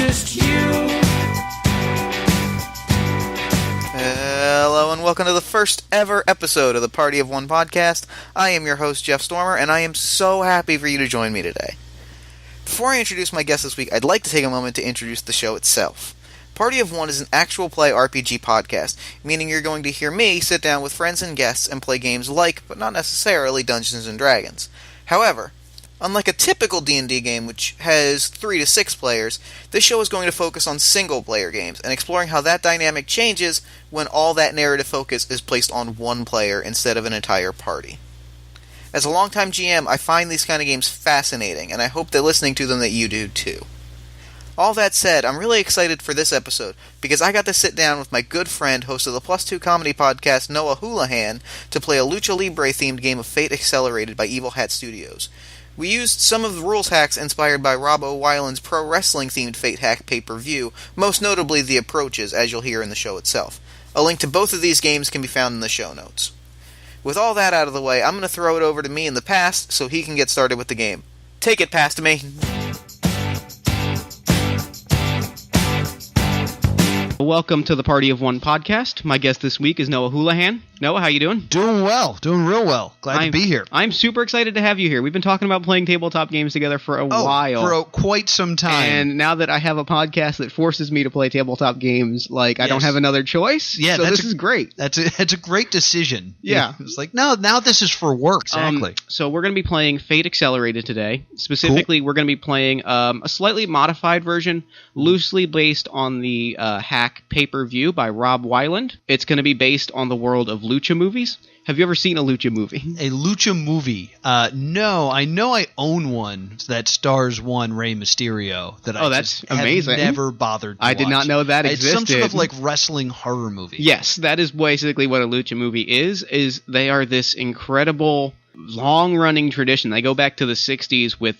just you. Hello and welcome to the first ever episode of the Party of One podcast. I am your host, Jeff Stormer, and I am so happy for you to join me today. Before I introduce my guest this week, I'd like to take a moment to introduce the show itself. Party of One is an actual play RPG podcast, meaning you're going to hear me sit down with friends and guests and play games like, but not necessarily, Dungeons & Dragons. However, unlike a typical D&D game which has 3 to 6 players, this show is going to focus on single-player games and exploring how that dynamic changes when all that narrative focus is placed on one player instead of an entire party. As a longtime GM, I find these kind of games fascinating, and I hope that listening to them that you do too. All that said, I'm really excited for this episode because I got to sit down with my good friend, host of the Plus 2 comedy podcast, Noah Houlihan, to play a Lucha Libre-themed game of Fate Accelerated by Evil Hat Studios. We used some of the rules hacks inspired by Rob O'Wyland's pro wrestling-themed Fate hack pay-per-view, most notably the approaches, as you'll hear in the show itself. A link to both of these games can be found in the show notes. With all that out of the way, I'm going to throw it over to me in the past so he can get started with the game. Take it past me. Welcome to the Party of One podcast. My guest this week is Noah Houlihan. Noah, how you doing? Doing well. Doing real well. Glad to be here. I'm super excited to have you here. We've been talking about playing tabletop games together for a while. For quite some time. And now that I have a podcast that forces me to play tabletop games, I don't have another choice. Yeah, so this is great. That's a great decision. Yeah. It's like, no, now this is for work. Exactly. So we're going to be playing Fate Accelerated today. Specifically, We're going to be playing a slightly modified version, loosely based on the hack pay-per-view by Rob Wyland. It's going to be based on the world of Lucha movies. Have you ever seen a Lucha movie? A Lucha movie? No. I know I own one that stars one Rey Mysterio that that's amazing. Have never bothered to I did not know that existed. It's some sort of wrestling horror movie. Yes, that is basically what a Lucha movie is they are this incredible long-running tradition. They go back to the 60s with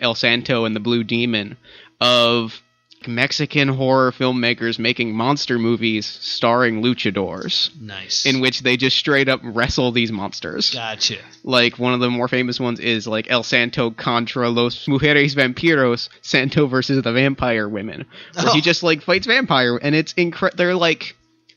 El Santo and the Blue Demon of Mexican horror filmmakers making monster movies starring luchadors. Nice. In which they just straight up wrestle these monsters. Gotcha. One of the more famous ones is El Santo contra los mujeres vampiros, Santo versus the vampire women. Where he just fights vampire, and it's they're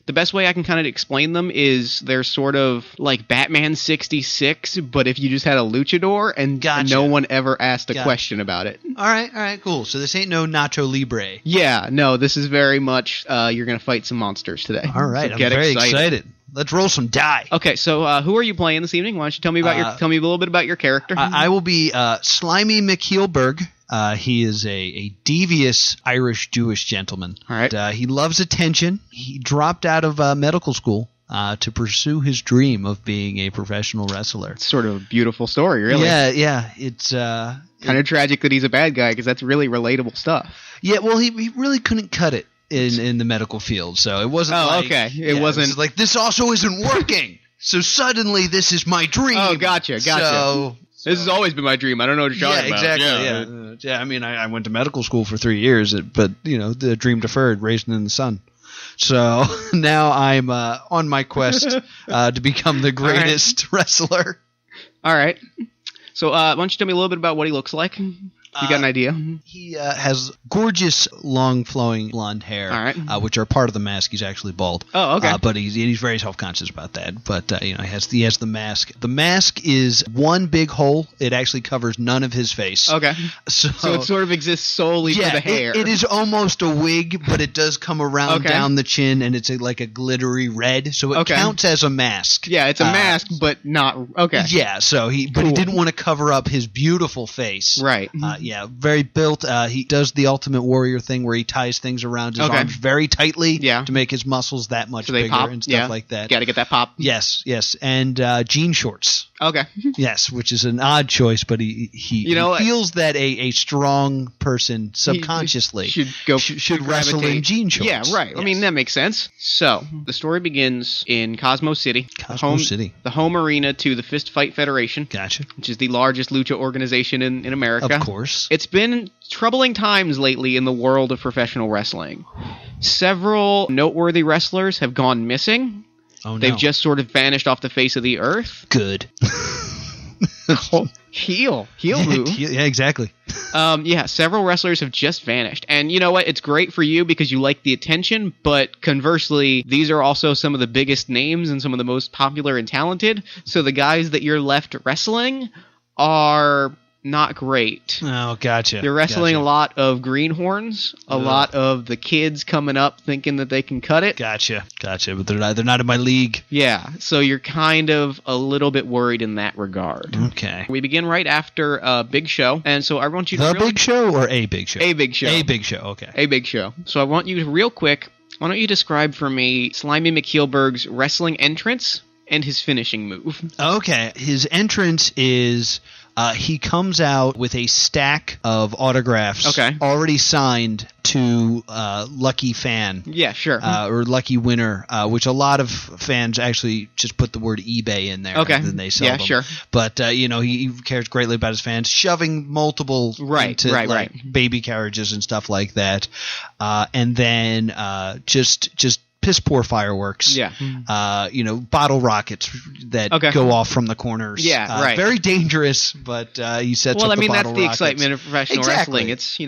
the best way I can kind of explain them is they're sort of like Batman 66, but if you just had a luchador and no one ever asked a question about it. All right, cool. So this ain't no Nacho Libre. Yeah, no, this is very much you're going to fight some monsters today. All right, so I'm very excited. Let's roll some die. Okay, so who are you playing this evening? Why don't you tell me tell me a little bit about your character? I will be Slimy McKeelberg. He is a devious Irish-Jewish gentleman. All right. He loves attention. He dropped out of medical school to pursue his dream of being a professional wrestler. It's sort of a beautiful story, really. Yeah. It's kind of tragic that he's a bad guy because that's really relatable stuff. Yeah, well, he really couldn't cut it in the medical field, so it wasn't okay. It wasn't like, this also isn't working, so suddenly this is my dream. Oh, gotcha. So, this has always been my dream. I don't know what you're talking about. Exactly. Yeah. I mean, I went to medical school for 3 years, but, the dream deferred, raised in the sun. So now I'm on my quest to become the greatest wrestler. All right. So why don't you tell me a little bit about what he looks like? You got an idea? He has gorgeous, long, flowing blonde hair, all right. Which are part of the mask. He's actually bald. Oh, okay. But he's very self-conscious about that. But he has the mask. The mask is one big hole. It actually covers none of his face. Okay. So it sort of exists solely for the hair. It is almost a wig, but it does come around down the chin, and it's like a glittery red. So it counts as a mask. Yeah, it's a mask, but not okay. Yeah. So he didn't want to cover up his beautiful face. Right. Very built. He does the Ultimate Warrior thing where he ties things around his arms very tightly to make his muscles that much bigger pop, and stuff like that. Got to get that pop. Yes. And jean shorts. Okay. Yes, which is an odd choice, but he feels that a strong person subconsciously should wrestle in jean shorts. Yeah, right. Yes. I mean, that makes sense. So, the story begins in Cosmo City. The home arena to the Fist Fight Federation. Gotcha. Which is the largest lucha organization in America. Of course. It's been troubling times lately in the world of professional wrestling. Several noteworthy wrestlers have gone missing. Oh, no. They've just sort of vanished off the face of the earth. Good. Heel move. Yeah, exactly. Several wrestlers have just vanished. And you know what? It's great for you because you like the attention, but conversely, these are also some of the biggest names and some of the most popular and talented. So the guys that you're left wrestling are not great. Oh, gotcha. You're wrestling a lot of greenhorns, a lot of the kids coming up thinking that they can cut it. Gotcha. But they're not in my league. Yeah, so you're kind of a little bit worried in that regard. Okay. We begin right after Big Show, and so I want you to... Big Show or a Big Show? A Big Show. A Big Show, okay. A Big Show. So I want you to, real quick, why don't you describe for me Slimy McKeelberg's wrestling entrance and his finishing move? Okay. His entrance is... he comes out with a stack of autographs already signed to Lucky Fan. Yeah, sure. Or Lucky Winner, which a lot of fans actually just put the word eBay in there and then they sell them. Sure. But, he cares greatly about his fans, shoving multiple into baby carriages and stuff like that. And then just piss poor fireworks. Yeah. Bottle rockets that go off from the corners. Yeah, right. Very dangerous, but he sets up the bottle rockets. That's the excitement of professional wrestling. It's,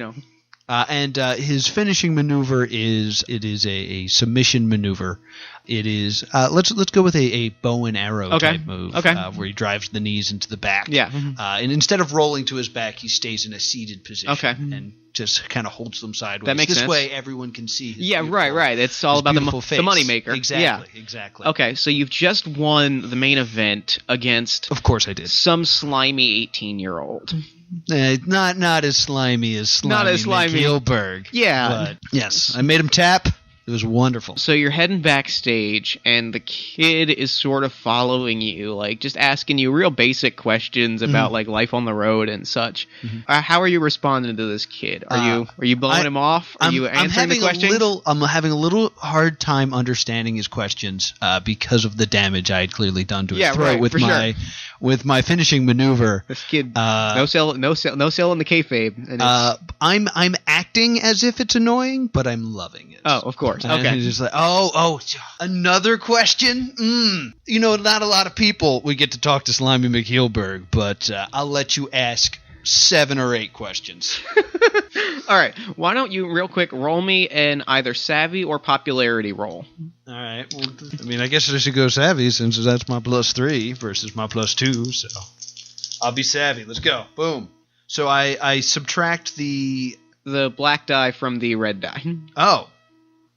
and his finishing maneuver is a submission maneuver. It is let's go with a bow and arrow type move where he drives the knees into the back. Yeah. And instead of rolling to his back, he stays in a seated position. Okay. And just kind of holds them sideways. That makes sense. This way, everyone can see his right. It's all about the moneymaker. Exactly. Okay, so you've just won the main event against... Of course I did. Some slimy 18-year-old. Not as slimy as McKeelberg. Yeah. But yes, I made him tap. It was wonderful. So you're heading backstage, and the kid is sort of following you, like just asking you real basic questions about like life on the road and such. How are you responding to this kid? Are you blowing him off? Are you answering the questions? I'm having a little hard time understanding his questions because of the damage I had clearly done to his throat with my finishing maneuver. This kid, no selling the kayfabe. And I'm acting as if it's annoying, but I'm loving it. Oh, of course. And he's just like, another question? Not a lot of people we get to talk to Slimy McKeelberg, but I'll let you ask 7 or 8 questions. All right. Why don't you real quick roll me an either savvy or popularity roll? All right. Well, I guess I should go savvy since that's my +3 versus my +2, so I'll be savvy. Let's go. Boom. So I subtract the black die from the red die. Oh.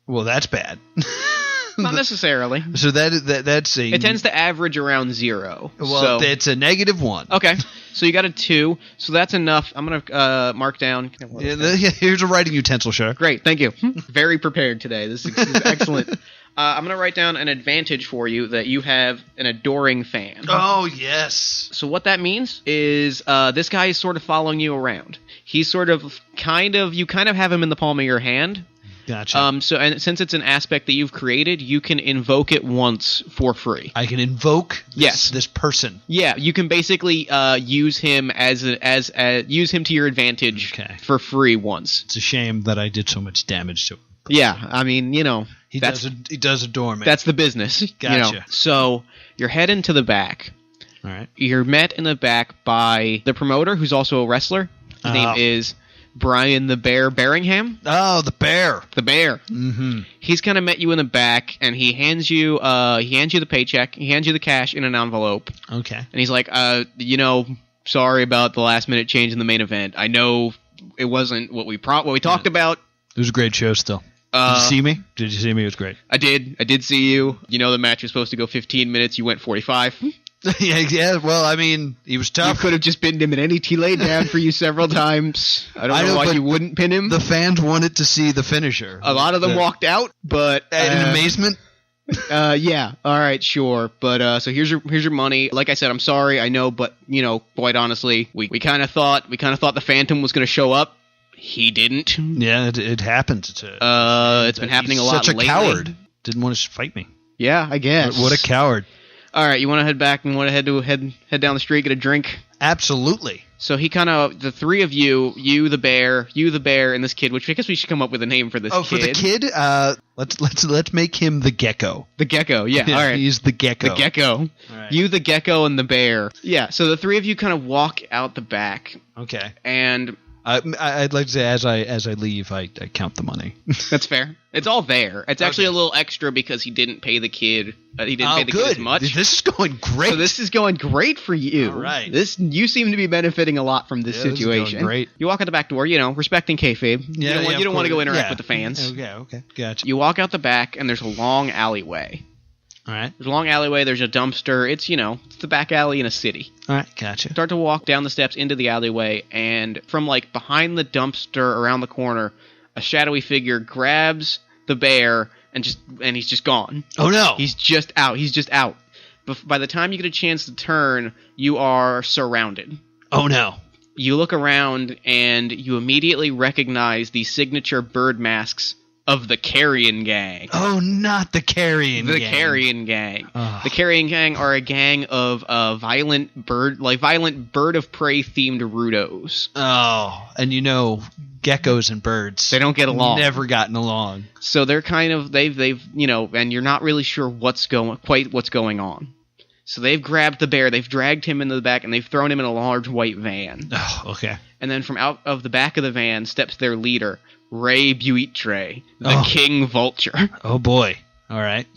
Well, that's bad. Not necessarily. So that's a... It tends to average around 0. Well, it's a -1. Okay. So you got a 2. So that's enough. I'm going to mark down... Here's a writing utensil, sure. Great. Thank you. Very prepared today. This is excellent. I'm going to write down an advantage for you that you have an adoring fan. Oh, yes. So what that means is this guy is sort of following you around. He's sort of you kind of have him in the palm of your hand. Gotcha. And since it's an aspect that you've created, you can invoke it once for free. I can invoke this person. Yeah, you can basically use him use him to your advantage for free once. It's a shame that I did so much damage to him. Yeah, he does adore me. That's the business. Gotcha. So you're heading to the back. All right. You're met in the back by the promoter, who's also a wrestler. His name is Brian the Bear Berringham. Oh, the Bear. The Bear. Mm-hmm. He's kind of met you in the back, and he hands you the paycheck. He hands you the cash in an envelope. Okay. And he's like, sorry about the last minute change in the main event. I know it wasn't what we talked about. It was a great show still. Did you see me? Did you see me? It was great. I did see you. The match was supposed to go 15 minutes. You went 45. Yeah. Well, he was tough. You could have just pinned him, and he laid down for you several times. I don't know why you wouldn't pin him. The fans wanted to see the finisher. A lot of them walked out, but in amazement. Yeah. All right. Sure. But so here's your money. Like I said, I'm sorry. I know, but quite honestly, we kind of thought the Phantom was going to show up. He didn't. Yeah, it happened. It's been happening a lot lately. Such a coward. Didn't want to fight me. Yeah, I guess. What a coward. All right, you want to head back and want to head down the street, get a drink? Absolutely. So he kind of, the three of you, the bear, and this kid, which I guess we should come up with a name for this kid. Oh, for the kid? Let's make him the gecko. The gecko, yeah. All right. He's the gecko. The gecko. All right. You, the gecko, and the bear. Yeah, so the three of you kind of walk out the back. Okay. And I'd like to say as I leave, I count the money. that's fair. It's all there. It's actually a little extra because he didn't pay the kid. He didn't pay the kid as much. This is going great. So this is going great for you. All right. You seem to be benefiting a lot from this situation. This is going great. You walk out the back door, respecting kayfabe. Yeah, you don't want to go interact with the fans. Okay, gotcha. You walk out the back, and there's a long alleyway. All right. There's a long alleyway. There's a dumpster. It's it's the back alley in a city. All right, gotcha. Start to walk down the steps into the alleyway, and from behind the dumpster around the corner, a shadowy figure grabs the bear and he's just gone. Oh no! He's just out. By the time you get a chance to turn, you are surrounded. Oh no! You look around and you immediately recognize the signature bird masks of the Carrion Gang. Oh, not the Carrion Gang. The Carrion Gang. Ugh. The Carrion Gang are a gang of violent bird of prey themed Rudos. Oh, and geckos and birds. They don't get along. Never gotten along. So they're kind of they've and you're not really sure what's going on. So they've grabbed the bear, they've dragged him into the back, and they've thrown him in a large white van. Oh, okay. And then from out of the back of the van steps their leader, Ray Buitre, the King Vulture. Oh boy! All right.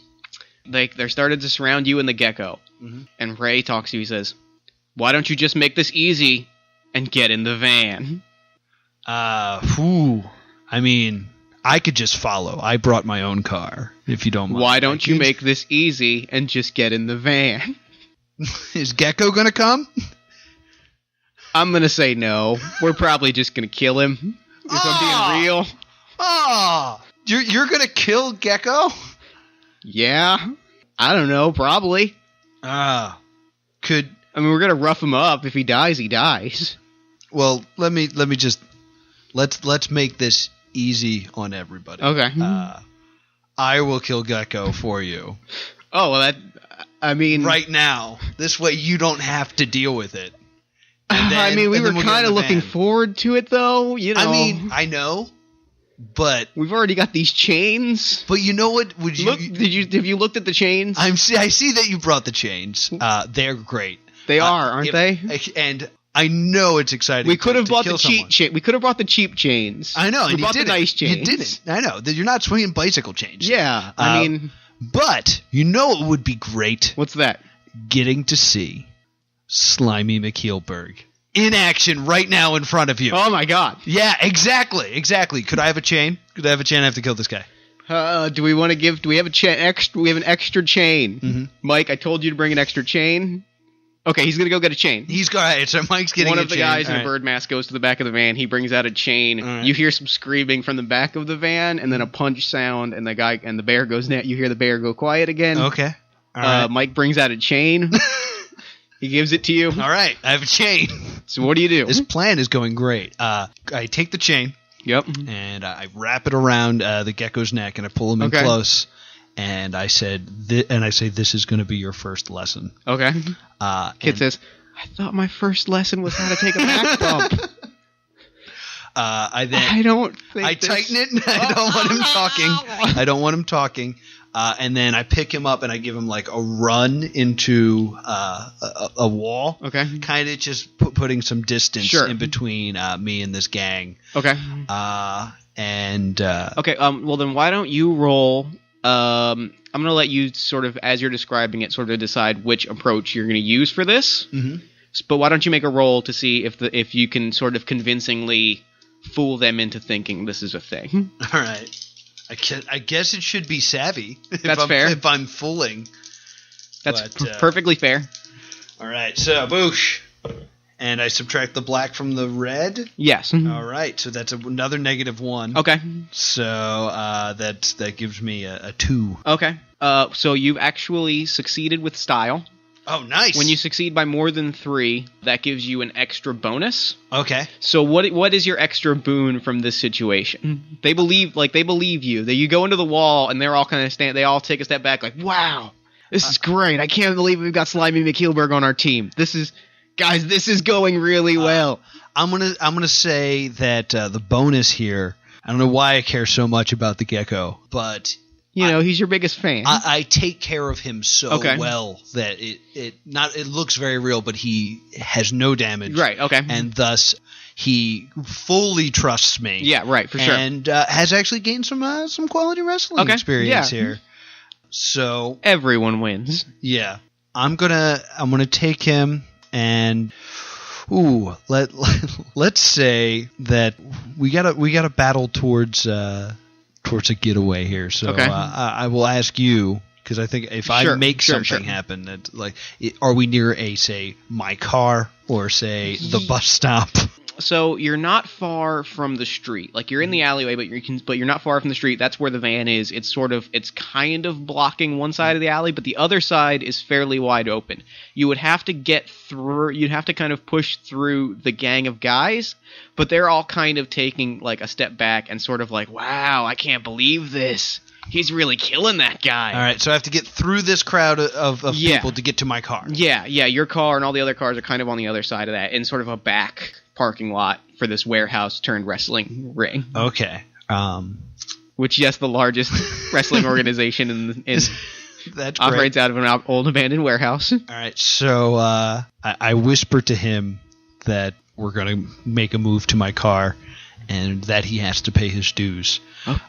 They're started to surround you and the gecko. Mm-hmm. And Ray talks to you. He says, "Why don't you just make this easy and get in the van?" I mean, I could just follow. I brought my own car, if you don't mind. Why don't you make this easy and just get in the van? Is Gecko gonna come? I'm gonna say no. We're probably just gonna kill him. If I'm being real. Oh! You're gonna kill Gecko? Yeah. I don't know. Probably. We're gonna rough him up. If he dies, he dies. Well, let me just let's make this easy on everybody. Okay. I will kill Gecko for you. Oh, well, right now. This way you don't have to deal with it. We were kind of looking forward to it, though. I know, but we've already got these chains. But you know what? Have you looked at the chains? I see that you brought the chains. They're great. They are, aren't they? And I know it's exciting. We could have bought the cheap chain. We could have bought the cheap chains. I know. We bought the nice chains. You didn't. I know that you're not swinging bicycle chains. Yeah, but you know it would be great. What's that? Getting to see Slimy McKeelberg in action right now in front of you. Oh my god. Yeah, exactly. Could I have a chain? I have to kill this guy. Do we have a chain? We have an extra chain. Mm-hmm. Mike, I told you to bring an extra chain. Okay, he's gonna go get a chain. So Mike's getting one a of the chain. guys in a bird mask goes to the back of the van. He brings out a chain. Right. You hear some screaming from the back of the van, and then a punch sound, and the bear goes now. You hear the bear go quiet again. Okay. All right. Mike brings out a chain. He gives it to you. All right, I have a chain. So what do you do? This plan is going great. I take the chain. Yep. And I wrap it around the gecko's neck, and I pull him in close. And I say, this is going to be your first lesson. Okay. Kid says, I thought my first lesson was how to take a back bump. I tighten it. I don't want him talking. And then I pick him up and I give him like a run into a wall. Okay. Kind of just putting some distance in between me and this gang. Okay. Okay. Well, then why don't you roll? I'm going to let you sort of, as you're describing it, sort of decide which approach you're going to use for this. Mm-hmm. But why don't you make a roll to see if you can sort of convincingly fool them into thinking this is a thing. All right. I guess it should be savvy. That's fair. If I'm fooling. That's perfectly fair. All right. So, boosh. And I subtract the black from the red? Yes. All right. So that's another -1. Okay. So that gives me a 2. Okay. So you've actually succeeded with style. Oh, nice. When you succeed by more than 3, that gives you an extra bonus. Okay. So what is your extra boon from this situation? They believe you. You go into the wall and they're all kind of they all take a step back like, wow, this is great. I can't believe we've got Slimy McKeelberg on our team. This is Guys, this is going really well. I'm gonna say that the bonus here. I don't know why I care so much about the gecko, but he's your biggest fan. I take care of him so well that it looks very real, but he has no damage. Right. Okay. And thus he fully trusts me. Yeah. Right. For sure. And has actually gained some quality wrestling experience here. So everyone wins. Yeah. I'm gonna take him and. Ooh, let's say that we gotta battle towards a getaway here. So I will ask you, because I think if I make something happen, that are we near my car or say the bus stop? So you're not far from the street. Like you're in the alleyway, but you're not far from the street. That's where the van is. It's kind of blocking one side of the alley, but the other side is fairly wide open. You would have to get through. You'd have to kind of push through the gang of guys, but they're all kind of taking like a step back and sort of like, "Wow, I can't believe this. He's really killing that guy." All right, so I have to get through this crowd of people to get to my car. Yeah. Your car and all the other cars are kind of on the other side of that, in sort of a back parking lot for this warehouse turned wrestling ring. Okay. Which, yes, the largest wrestling organization in that's operates great. out of an old abandoned warehouse. All right, so I whisper to him that we're going to make a move to my car and that he has to pay his dues. Oh.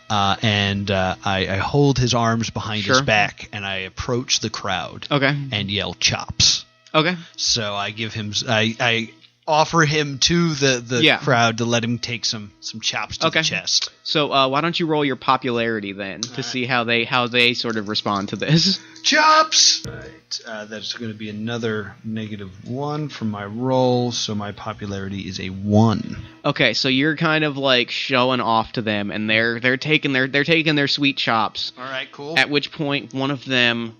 And I hold his arms behind his back and I approach the crowd and yell chops. Okay. So I give him... I offer him to the crowd to let him take some chops to the chest. So why don't you roll your popularity then to see how they sort of respond to this? Chops! Right, that's going to be another -1 from my roll, so my popularity is a 1. Okay, so you're kind of like showing off to them, and they're taking their sweet chops. All right, cool. At which point one of them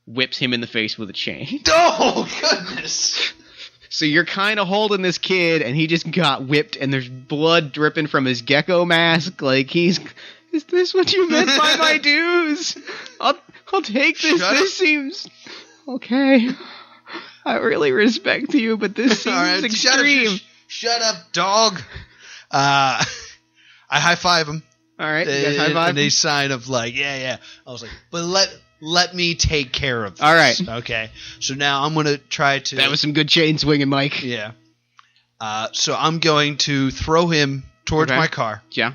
whips him in the face with a chain. Oh goodness! So you're kind of holding this kid, and he just got whipped, and there's blood dripping from his gecko mask. Like, is this what you meant by my dues? I'll take this. This seems... Okay. I really respect you, but this seems extreme. Shut up, dog. I high-five him. All right, you guys high-five and a sign of like, yeah. I was like, but let me take care of this. All right. Okay. So now I'm going to try to... That was some good chain swinging, Mike. Yeah. So I'm going to throw him towards my car. Yeah.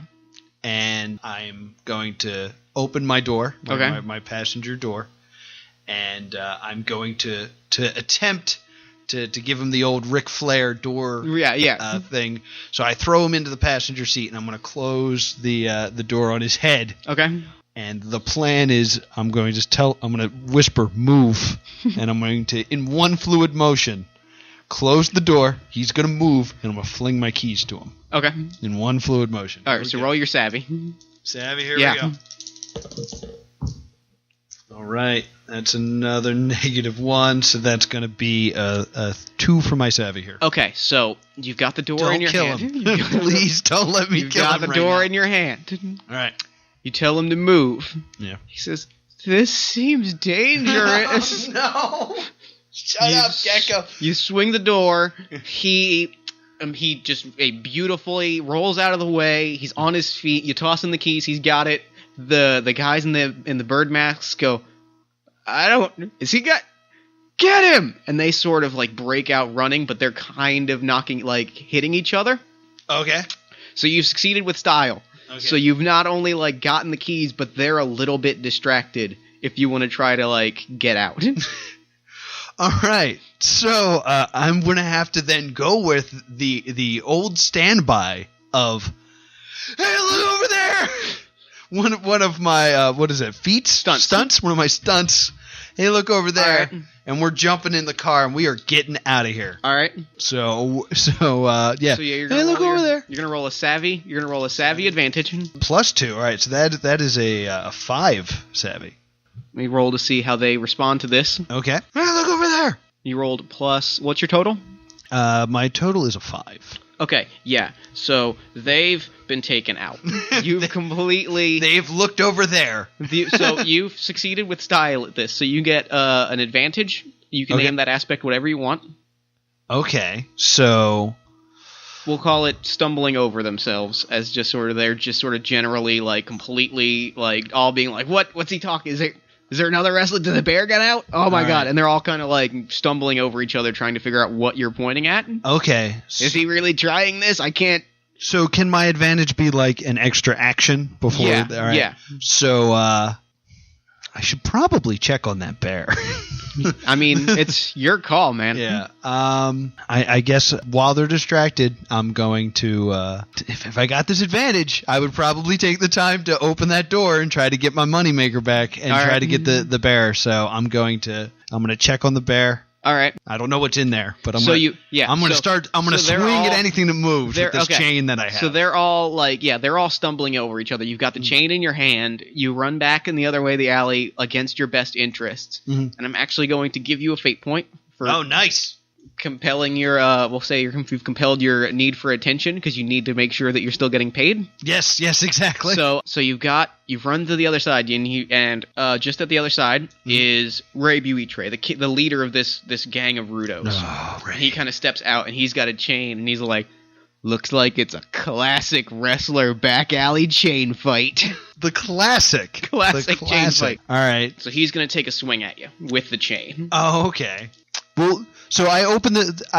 And I'm going to open my door, my passenger door, and I'm going to attempt to give him the old Ric Flair door thing. So I throw him into the passenger seat, and I'm going to close the door on his head. Okay. And the plan is I'm going to whisper, move, and I'm going to, in one fluid motion, close the door. He's going to move, and I'm going to fling my keys to him. Okay. In one fluid motion. All right, so roll your savvy. Savvy, here we go. All right, that's another -1, so that's going to be a 2 for my savvy here. Okay, so you've got the door in your hand. Don't kill him. Please don't let me kill him. You've got the door in your hand. All right. You tell him to move. Yeah. He says, "This seems dangerous." No. Shut up, Gecko. You swing the door. He just beautifully rolls out of the way. He's on his feet. You toss him the keys. He's got it. The guys in the bird masks go, "Is he got? Get him!" And they sort of like break out running, but they're kind of hitting each other. Okay. So you've succeeded with style. Okay. So you've not only gotten the keys, but they're a little bit distracted if you want to try to get out. All right. So I'm going to have to then go with the old standby of, "Hey, look over there!" One of my feet stunts. One of my stunts. Hey, look over there. Right. And we're jumping in the car and we are getting out of here. All right. So yeah. So you're gonna look over there. You're gonna roll a savvy. You're gonna roll a savvy advantage. +2. All right. So that is a 5 savvy. Let me roll to see how they respond to this. Okay. Hey, look over there. You rolled plus. What's your total? My total is a 5. Okay, yeah. So they've been taken out. You've completely... They've looked over there. So you've succeeded with style at this. So you get an advantage. You can name that aspect whatever you want. Okay, so We'll call it stumbling over themselves as just sort of they're just sort of generally like completely like all being like what's he talking? Is there another wrestler? Did the bear get out? Oh my god! And they're all kind of like stumbling over each other trying to figure out what you're pointing at. Okay, is he really trying this? I can't. So can my advantage be like an extra action before? Yeah. All right. Yeah. So I should probably check on that bear. I mean, it's your call, man. Yeah. I guess while they're distracted, I'm going to if I got this advantage, I would probably take the time to open that door and try to get my moneymaker back and try to get the bear. So I'm going to check on the bear. All right. I don't know what's in there, but I'm going to swing at anything that moves with this chain that I have. So they're all they're all stumbling over each other. You've got the chain in your hand. You run back in the other way of the alley against your best interests. And I'm actually going to give you a fate point for nice. Compelling your you've compelled your need for attention because you need to make sure that you're still getting paid. Yes, exactly. So you've run to the other side and just at the other side is Ray Buitre, the leader of this gang of Rudos. Oh, Ray. He kind of steps out and he's got a chain and he's like, looks like it's a classic wrestler back alley chain fight. The classic chain fight. All right. So he's gonna take a swing at you with the chain. Oh, okay. Well, so I open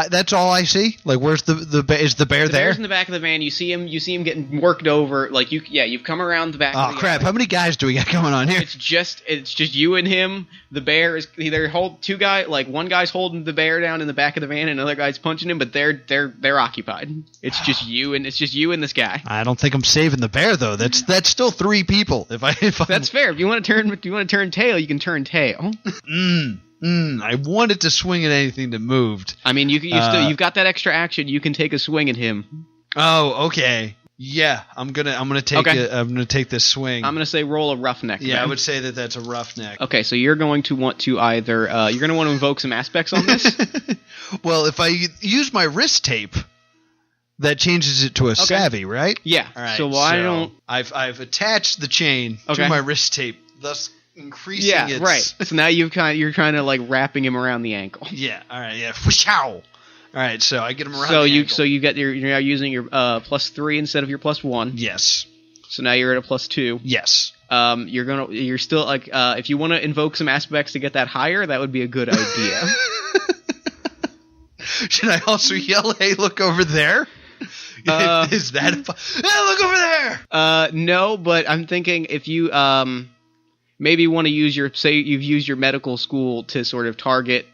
that's all I see. Like, where's is the bear there? The bear's in the back of the van. You see him getting worked over. Like you've come around the back. Oh crap! How many guys do we got going on here? It's just you and him. The bear is either two guys. Like one guy's holding the bear down in the back of the van, and another guy's punching him. But they're occupied. It's just you and this guy. I don't think I'm saving the bear though. That's still 3 people. That's fair. If you want to turn tail, you can turn tail. I wanted to swing at anything that moved. I mean, you've got that extra action. You can take a swing at him. Oh, okay. Yeah, I'm gonna take this swing. I'm gonna say roll a roughneck. Yeah, man. I would say that's a roughneck. Okay, so you're going to want to either you're going to want to invoke some aspects on this. Well, if I use my wrist tape, that changes it to a savvy, right? Yeah. All right. So don't I've attached the chain to my wrist tape, thus increasing its... right. So now you're kind of like wrapping him around the ankle. Yeah. All right. Yeah. Whoosh-ow. All right. So I get him around the ankle. So you're now using your +3 instead of your +1. Yes. So now you're at a +2. Yes. You're still like if you want to invoke some aspects to get that higher, that would be a good idea. Should I also yell, "Hey, look over there"? Is that hey, look over there? No, but I'm thinking if you maybe want to use you've used your medical school to sort of target.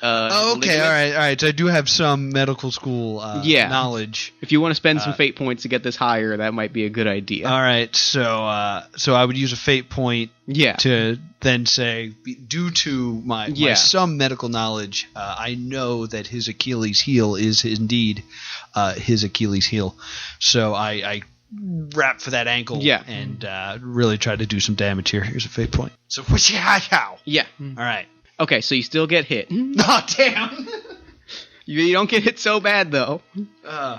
Okay, all right. So I do have some medical school knowledge. If you want to spend some fate points to get this higher, that might be a good idea. All right, so I would use a fate point to then say, due to my some medical knowledge, I know that his Achilles heel is indeed his Achilles heel. So I wrap for that ankle and really try to do some damage here. Here's a fate point. So yeah. All right. Okay, so you still get hit. Oh, damn. You don't get hit so bad, though.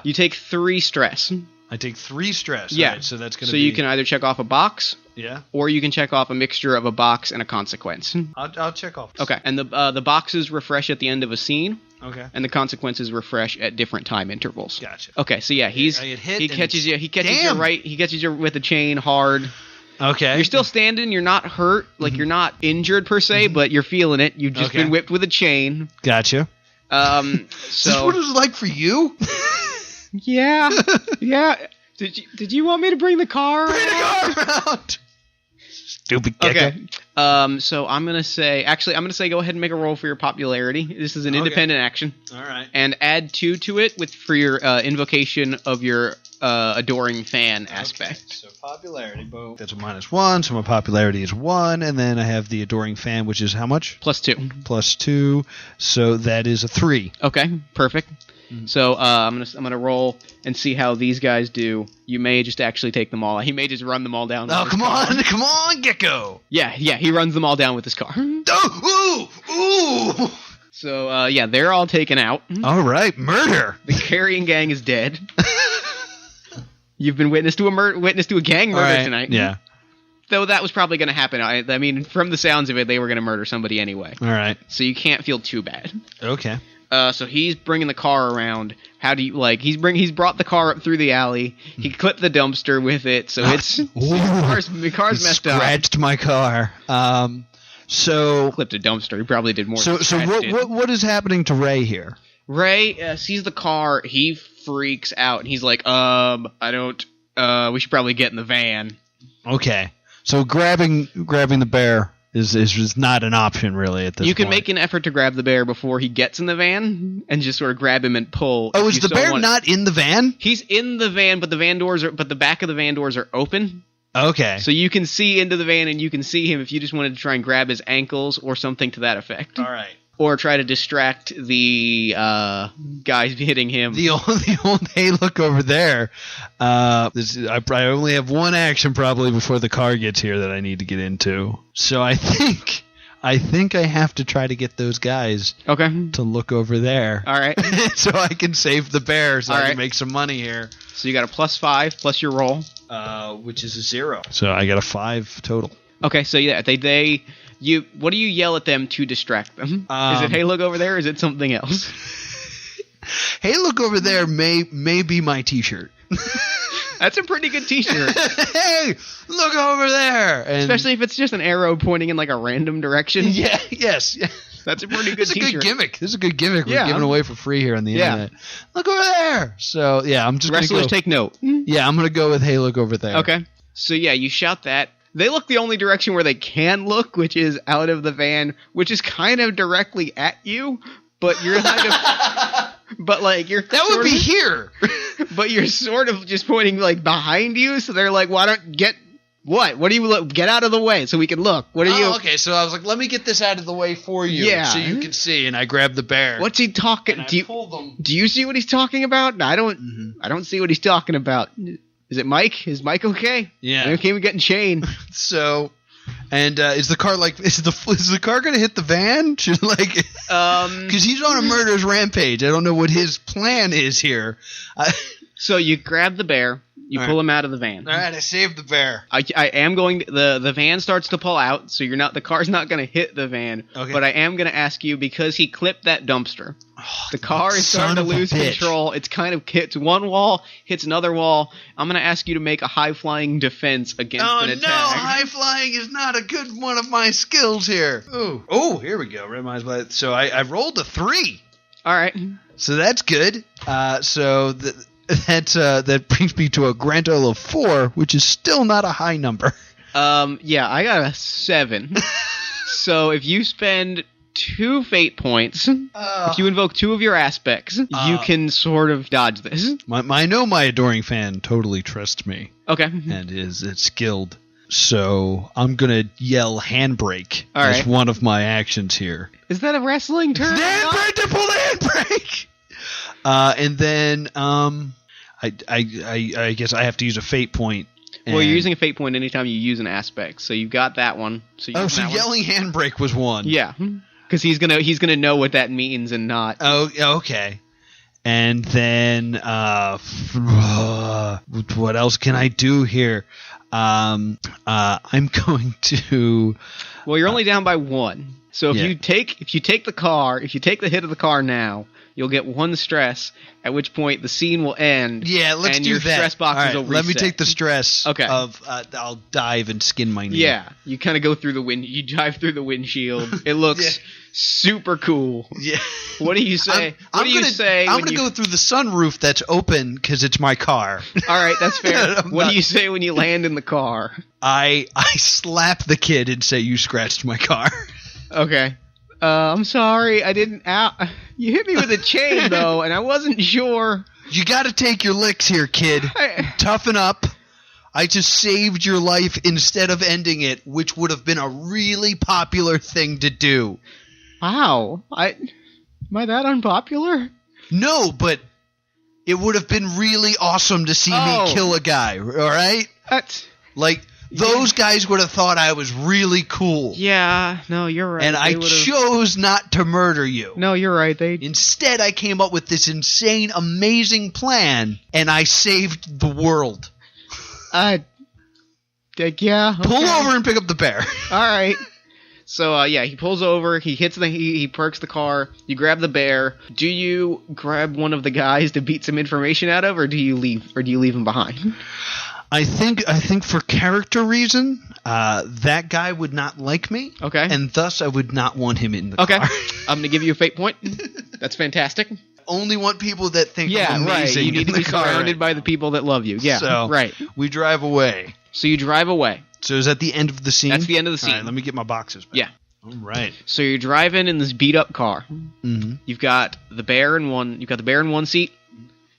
You take 3 stress. I take 3 stress. Yeah. Right, so that's going to be... So you can either check off a box... Yeah. Or you can check off a mixture of a box and a consequence. I'll check off. Okay, and the boxes refresh at the end of a scene. Okay. And the consequences refresh at different time intervals. Gotcha. Okay, so yeah, he catches you. He catches you with a chain hard. Okay. You're still standing. You're not hurt. Like, you're not injured per se, but you're feeling it. You've just been whipped with a chain. Gotcha. So is this what it was like for you? Yeah. Yeah. Did you want me to bring the car? Bring the car around. Stupid gecko. Okay. So I'm gonna say go ahead and make a roll for your popularity. This is an independent action. All right. And add 2 to it for your invocation of your adoring fan aspect. So popularity, boom. That's a -1, so my popularity is 1, and then I have the adoring fan, which is how much? +2. +2. So that is a 3. Okay, perfect. So I'm gonna roll and see how these guys do. You may just actually take them all. He may just run them all down. Oh, come on, gecko! Yeah, he runs them all down with his car. Oh, ooh! So they're all taken out. All right, murder. The carrying gang is dead. You've been witness to a gang murder tonight. Yeah. Though that was probably going to happen. I mean, from the sounds of it, they were going to murder somebody anyway. All right. So you can't feel too bad. Okay. So he's bringing the car around. How do you like? He's brought the car up through the alley. He clipped the dumpster with it, so it's the car's messed up. Scratched my car. So Clipped a dumpster. He probably did more. So what is happening to Ray here? Ray sees the car. He freaks out, and he's like, I don't. We should probably get in the van. Okay. So grabbing the bear is not an option really at this point. You can make an effort to grab the bear before he gets in the van and just sort of grab him and pull. Oh, is the bear not in the van? He's in the van, but the back of the van doors are open. Okay. So you can see into the van and you can see him if you just wanted to try and grab his ankles or something to that effect. All right. Or try to distract the guys hitting him. The old hey, look over there. I only have one action probably before the car gets here that I need to get into. So I think I have to try to get those guys to look over there. All right. So I can save the bear so All I right. can make some money here. So you got a +5 plus your roll. Which is a 0. So I got a 5 total. Okay, so yeah, what do you yell at them to distract them? Is it, hey, look over there, or is it something else? Hey, look over there may be my t-shirt. That's a pretty good t-shirt. Hey, look over there. And especially if it's just an arrow pointing in like a random direction. Yeah, yes. That's a pretty good t-shirt. It's a good gimmick. This is a good gimmick we're giving away for free here on the internet. Look over there. So, yeah, I'm just going to go. Wrestlers take note. Yeah, I'm going to go with hey, look over there. Okay. So, yeah, you shout that. They look the only direction where they can look, which is out of the van, which is kind of directly at you, but you're kind of... But, like, you're that would be here. But you're sort of just pointing, like, behind you, so they're like, why don't get... What? What do you look? Get out of the way so we can look. What are you? Okay, so I was like, let me get this out of the way for you so you can see, and I grabbed the bear. What's he talking? Do you see what he's talking about? I don't see what he's talking about. Is it Mike? Is Mike okay? Yeah. Okay, we're getting Shane. So, and is the car like is the car gonna hit the van? Should because he's on a murderous rampage. I don't know what his plan is here. So you grab the bear. You pull him out of the van. All right, I saved the bear. I am going to, the van starts to pull out, so the car's not going to hit the van. Okay. But I am going to ask you, because he clipped that dumpster, the car is starting to lose control. It's kind of hits one wall, hits another wall. I'm going to ask you to make a high-flying defense against an attack. Oh, no, high-flying is not a good one of my skills here. Oh, here we go. So I rolled a 3. All right. So that's good. That brings me to a grand total of 4, which is still not a high number. Yeah, I got a 7. So if you spend 2 fate points, if you invoke 2 of your aspects, you can sort of dodge this. I know my adoring fan totally trusts me. Okay. And is skilled. So I'm going to yell handbrake as right. One of my actions here. Is that a wrestling term? Handbrake to pull the handbrake! And then I guess I have to use a fate point. Well, you're using a fate point anytime you use an aspect, so you've got that one. So yelling handbrake was 1. Yeah, because he's gonna know what that means and not. Oh, okay. And then what else can I do here? I'm going to. Well, you're only down by 1. So if you take the hit of the car now, you'll get 1 stress, at which point the scene will end. Yeah, let's do your that. Stress boxes will reset. Let me take the stress of I'll dive and skin my knee. Yeah, you kind of go through you dive through the windshield. It looks super cool. Yeah. What do you say? I'm going to go through the sunroof that's open because it's my car. All right, that's fair. What do you say when you land in the car? I slap the kid and say, you scratched my car. Okay. I'm sorry, I didn't. You hit me with a chain, though, and I wasn't sure. You got to take your licks here, kid. Toughen up. I just saved your life instead of ending it, which would have been a really popular thing to do. Wow. Am I that unpopular? No, but it would have been really awesome to see me kill a guy, all right? Those guys would have thought I was really cool. Yeah, no, you're right. And I chose not to murder you. No, you're right. Instead, I came up with this insane, amazing plan, and I saved the world. Yeah. Okay. Pull over and pick up the bear. All right. So he pulls over. He hits he parks the car. You grab the bear. Do you grab one of the guys to beat some information out of, or do you leave him behind? I think for character reason, that guy would not like me. Okay. And thus I would not want him in the car. I'm gonna give you a fate point. That's fantastic. Only want people that think I'm amazing. Right. You need to be surrounded right by the people that love you. Yeah. So, right. We drive away. So you drive away. So is that the end of the scene? That's the end of the scene. All right, let me get my boxes back. Yeah. All right. So you're driving in this beat up car. Mm-hmm. You've got the bear in one. You've got the bear in one seat.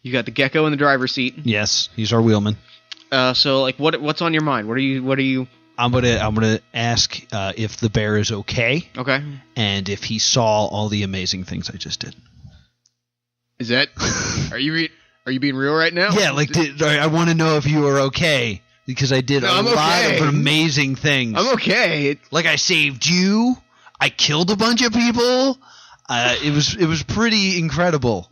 You've got the gecko in the driver's seat. Yes, he's our wheelman. So like, what's on your mind? What are you? I'm gonna ask if the bear is okay. Okay. And if he saw all the amazing things I just did. Is that? Are you being real right now? Yeah, like I want to know if you are okay because I did a lot of amazing things. I'm okay. Like I saved you. I killed a bunch of people. It was pretty incredible.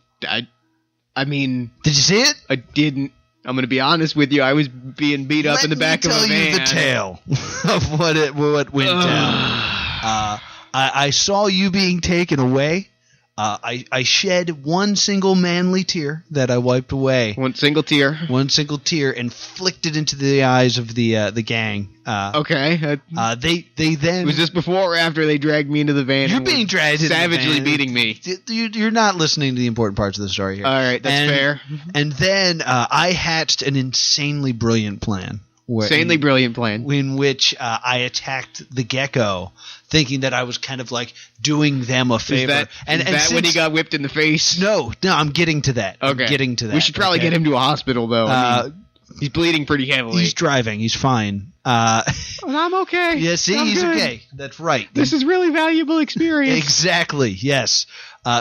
I mean, did you see it? I didn't. I'm going to be honest with you. I was being beat up in the back of a van. Let me tell you the tale of what went down. I saw you being taken away. I shed one single manly tear that I wiped away. One single tear. One single tear, and flicked it into the eyes of the gang. Okay. They then. Was this before or after they dragged me into the van? You're being dragged into the van. Savagely beating me. You're not listening to the important parts of the story here. All right, that's fair. And then I hatched an insanely brilliant plan. Brilliant plan. In which I attacked the gecko, thinking that I was kind of like doing them a favor. Is that when he got whipped in the face? No, I'm getting to that. Okay. I'm getting to that. We should probably get him to a hospital, though. I mean, he's bleeding pretty heavily. He's driving. He's fine. And I'm okay. Yeah, see, he's okay. That's right. This is really valuable experience. Exactly, yes.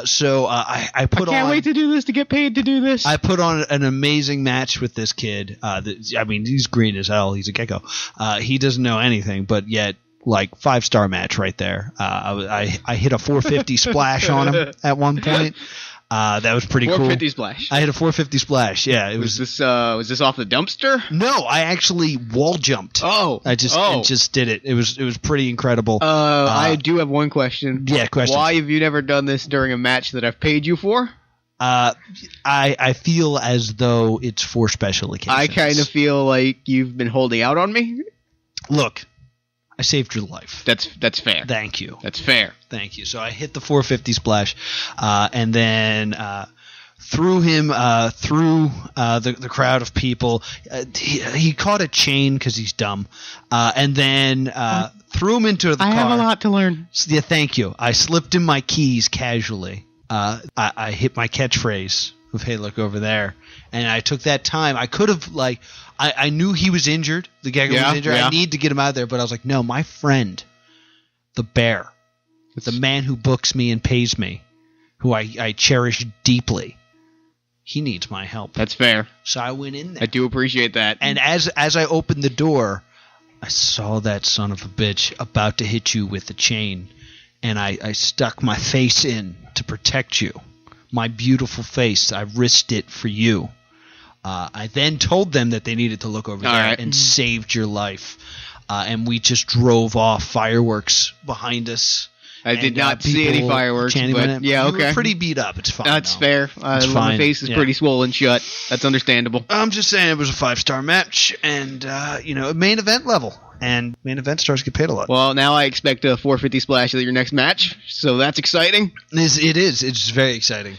So I put on... I can't wait to do this, to get paid to do this. I put on an amazing match with this kid. I mean, he's green as hell. He's a gecko. He doesn't know anything, but yet, like, 5-star match right there. I hit a 450 splash on him at one point. That was pretty cool. 450 splash. I hit a 450 splash. Yeah, was this off the dumpster? No, I actually wall jumped. Oh, I just did it. It was pretty incredible. I do have one question. Yeah, question. Why have you never done this during a match that I've paid you for? I feel as though it's for special occasions. I kind of feel like you've been holding out on me. Look, I saved your life. That's fair. Thank you. That's fair. Thank you. So I hit the 450 splash, and then threw him through the crowd of people. He caught a chain because he's dumb, and then threw him into the car. I have a lot to learn. Yeah, thank you. I slipped in my keys casually. I hit my catchphrase of "Hey, look over there," and I took that time. I could have I knew he was injured. The gecko was injured. Yeah. I need to get him out of there, but I was like, no, my friend, the bear, the man who books me and pays me, who I cherish deeply, he needs my help. That's fair. So I went in there. I do appreciate that. And as I opened the door, I saw that son of a bitch about to hit you with the chain, and I stuck my face in to protect you. My beautiful face. I risked it for you. I then told them that they needed to look over there and saved your life. And we just drove off, fireworks behind us. I did not see any fireworks, but yeah, okay. You were pretty beat up. It's fine. That's fair. It's fine. My face is pretty swollen shut. That's understandable. I'm just saying it was a 5-star match, and main event level. And main event stars get paid a lot. Well, now I expect a 450 splash at your next match, so that's exciting. It is. It's very exciting.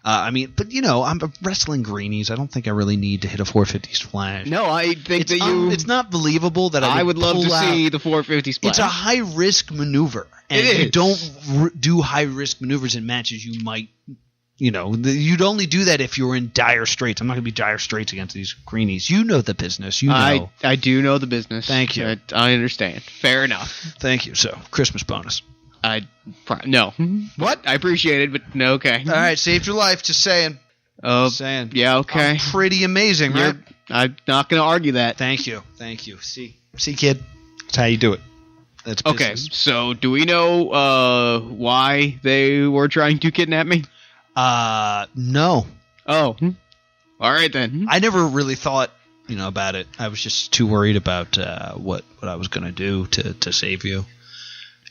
But I'm wrestling greenies. I don't think I really need to hit a 450 splash. No, I think it's not believable that I would love to see the 450 splash. It's a high risk maneuver, and it is. You don't do high risk maneuvers in matches. You might, you'd only do that if you were in dire straits. I'm not going to be dire straits against these greenies. You know the business. You know. I do know the business. Thank you. I understand. Fair enough. Thank you. So Christmas bonus. No. What? I appreciate it, but no, okay. All right, saved your life. Just saying. Just saying. Yeah, okay. I'm pretty amazing, right? I'm not going to argue that. Thank you. See, kid. That's how you do it. That's business. Okay, so do we know why they were trying to kidnap me? No. Oh. All right, then. I never really thought, about it. I was just too worried about what I was going to do to save you.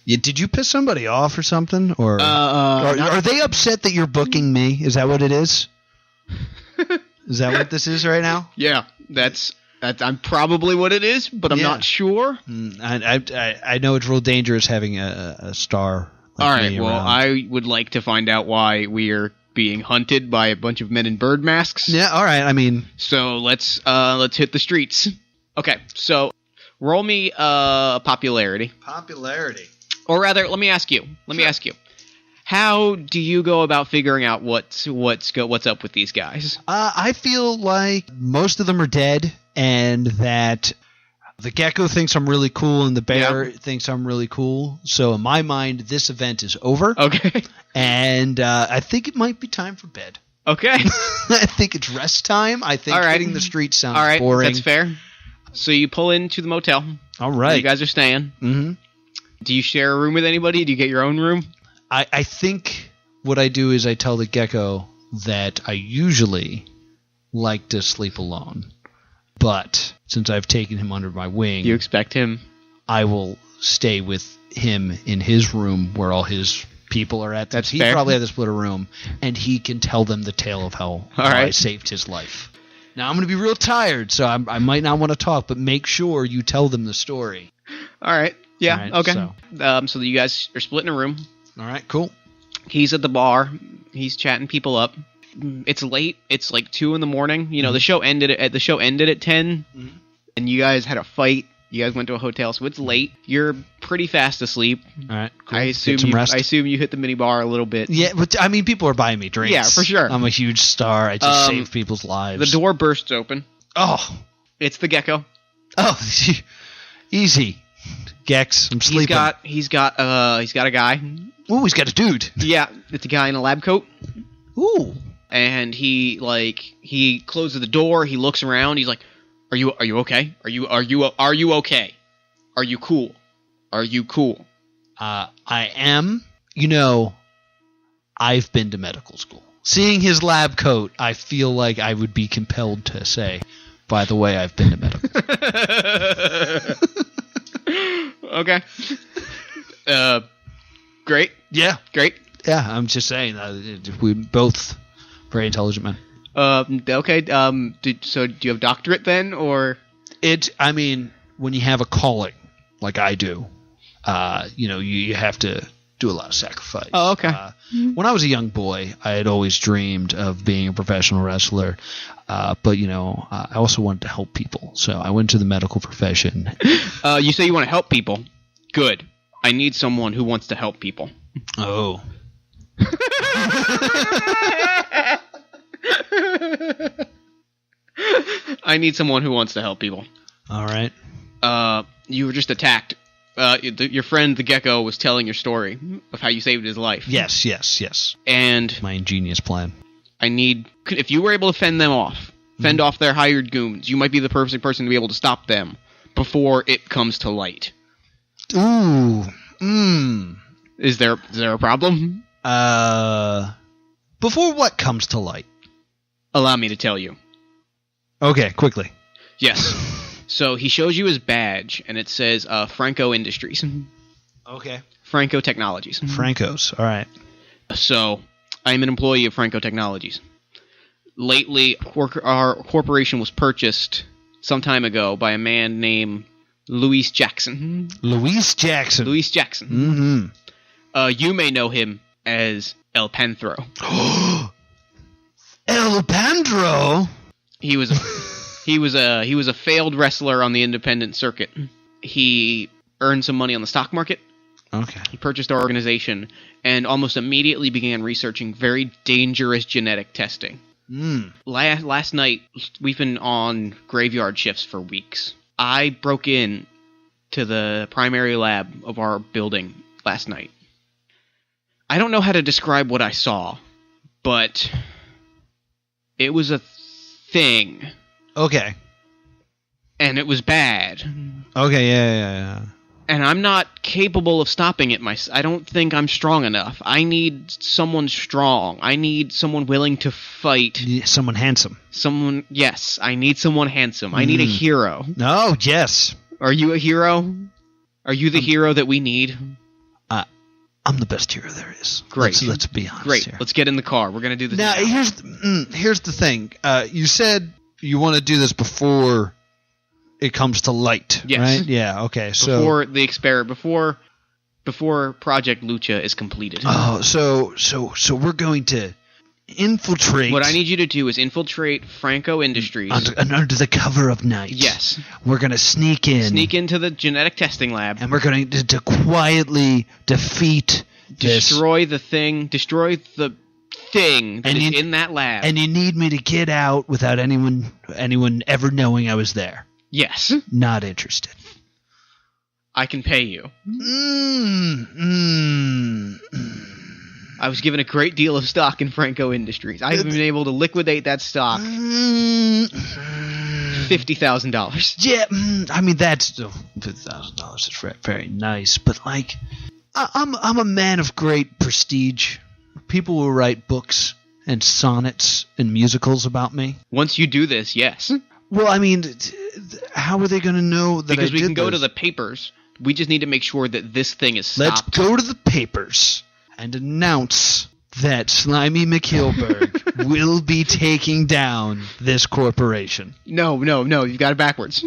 Did you piss somebody off or something? Or are they upset that you're booking me? Is that what it is? Is that what this is right now? Yeah, that's I'm probably what it is, but I'm not sure. I know it's real dangerous having a star. Like all right, me well, around. I would like to find out why we are being hunted by a bunch of men in bird masks. Yeah, all right. I mean, so let's hit the streets. Okay, so roll me popularity. Popularity. Or rather, let me ask you. How do you go about figuring out what's up with these guys? I feel like most of them are dead, and that the gecko thinks I'm really cool, and the bear thinks I'm really cool. So in my mind, this event is over. Okay. And I think it might be time for bed. Okay. I think it's rest time. I think hitting the street sounds boring. That's fair. So you pull into the motel. All right. You guys are staying. Mm-hmm. Do you share a room with anybody? Do you get your own room? I think what I do is I tell the gecko that I usually like to sleep alone. But since I've taken him under my wing... You expect him? I will stay with him in his room where all his people are at. That's he fair. probably has a split room, and he can tell them the tale of how I saved his life. Now, I'm going to be real tired, so I might not want to talk, but make sure you tell them the story. All right. Yeah, all right, okay. So you guys are splitting a room. All right, cool. He's at the bar. He's chatting people up. It's late. It's like 2 in the morning. You know, the show ended at 10, and you guys had a fight. You guys went to a hotel, so it's late. You're pretty fast asleep. All right, cool. I assume you hit the mini bar a little bit. Yeah, but I mean, people are buying me drinks. Yeah, for sure. I'm a huge star. I just save people's lives. The door bursts open. Oh, it's the gecko. Oh, easy, Gex. I'm sleeping. He's got a guy. Ooh, he's got a dude. Yeah, it's a guy in a lab coat. Ooh. And he closes the door. He looks around. He's like, "Are you okay? Are you okay? Are you cool? Are you cool?" I am. You know, I've been to medical school. Seeing his lab coat, I feel like I would be compelled to say, "By the way, I've been to medical school." Okay. Great. Yeah. Great. Yeah, I'm just saying we both very intelligent men. Okay. So do you have doctorate then, or? I mean, when you have a calling like I do, you have to do a lot of sacrifice. Oh, okay. When I was a young boy, I had always dreamed of being a professional wrestler, but I also wanted to help people, so I went to the medical profession. You say you want to help people? Good. I need someone who wants to help people. Oh. I need someone who wants to help people. All right. You were just attacked. Your friend the gecko was telling your story of how you saved his life. Yes. And my ingenious plan. If you were able to fend off their hired goons, you might be the perfect person to be able to stop them before it comes to light. Ooh. Is there a problem? Before what comes to light? Allow me to tell you. Okay, quickly. Yes. So he shows you his badge, and it says Franco Industries. Okay. Franco Technologies. Franco's, all right. So I'm an employee of Franco Technologies. Lately, our corporation was purchased some time ago by a man named Louis Jackson. Louis Jackson. Mm-hmm. You may know him as El Panthro. El Pandro. He was a failed wrestler on the independent circuit. He earned some money on the stock market. Okay. He purchased our organization and almost immediately began researching very dangerous genetic testing. Last night, we've been on graveyard shifts for weeks. I broke in to the primary lab of our building last night. I don't know how to describe what I saw, but it was a thing. Okay. And it was bad. Okay, yeah. And I'm not capable of stopping it myself. I don't think I'm strong enough. I need someone strong. I need someone willing to fight. Someone handsome. Yes, I need someone handsome. I need a hero. Oh, yes. Are you a hero? Are you the hero that we need? I'm the best hero there is. Great. Let's be honest. Great. Here. Let's get in the car. We're gonna do this Now here's the thing. You said you want to do this before it comes to light. Yes. Right? Yeah. Okay. So before the before Project Lucha is completed. Oh, so we're going to infiltrate. What I need you to do is infiltrate Franco Industries. Under the cover of night. Yes. We're going to sneak in. Sneak into the genetic testing lab. And we're going to quietly defeat Destroy the thing that is in that lab. And you need me to get out without anyone ever knowing I was there. Yes. Not interested. I can pay you. I was given a great deal of stock in Franco Industries. I have been able to liquidate that stock. $50,000. Yeah, I mean that's still $50,000 is very nice, but like, I'm a man of great prestige. People will write books and sonnets and musicals about me. Once you do this, yes. Well, I mean, how are they going to know that because I we did can go this? to the papers. We just need to make sure that this thing is stopped. Let's go to the papers and announce that Slimy McKeelberg will be taking down this corporation. No, you've got it backwards.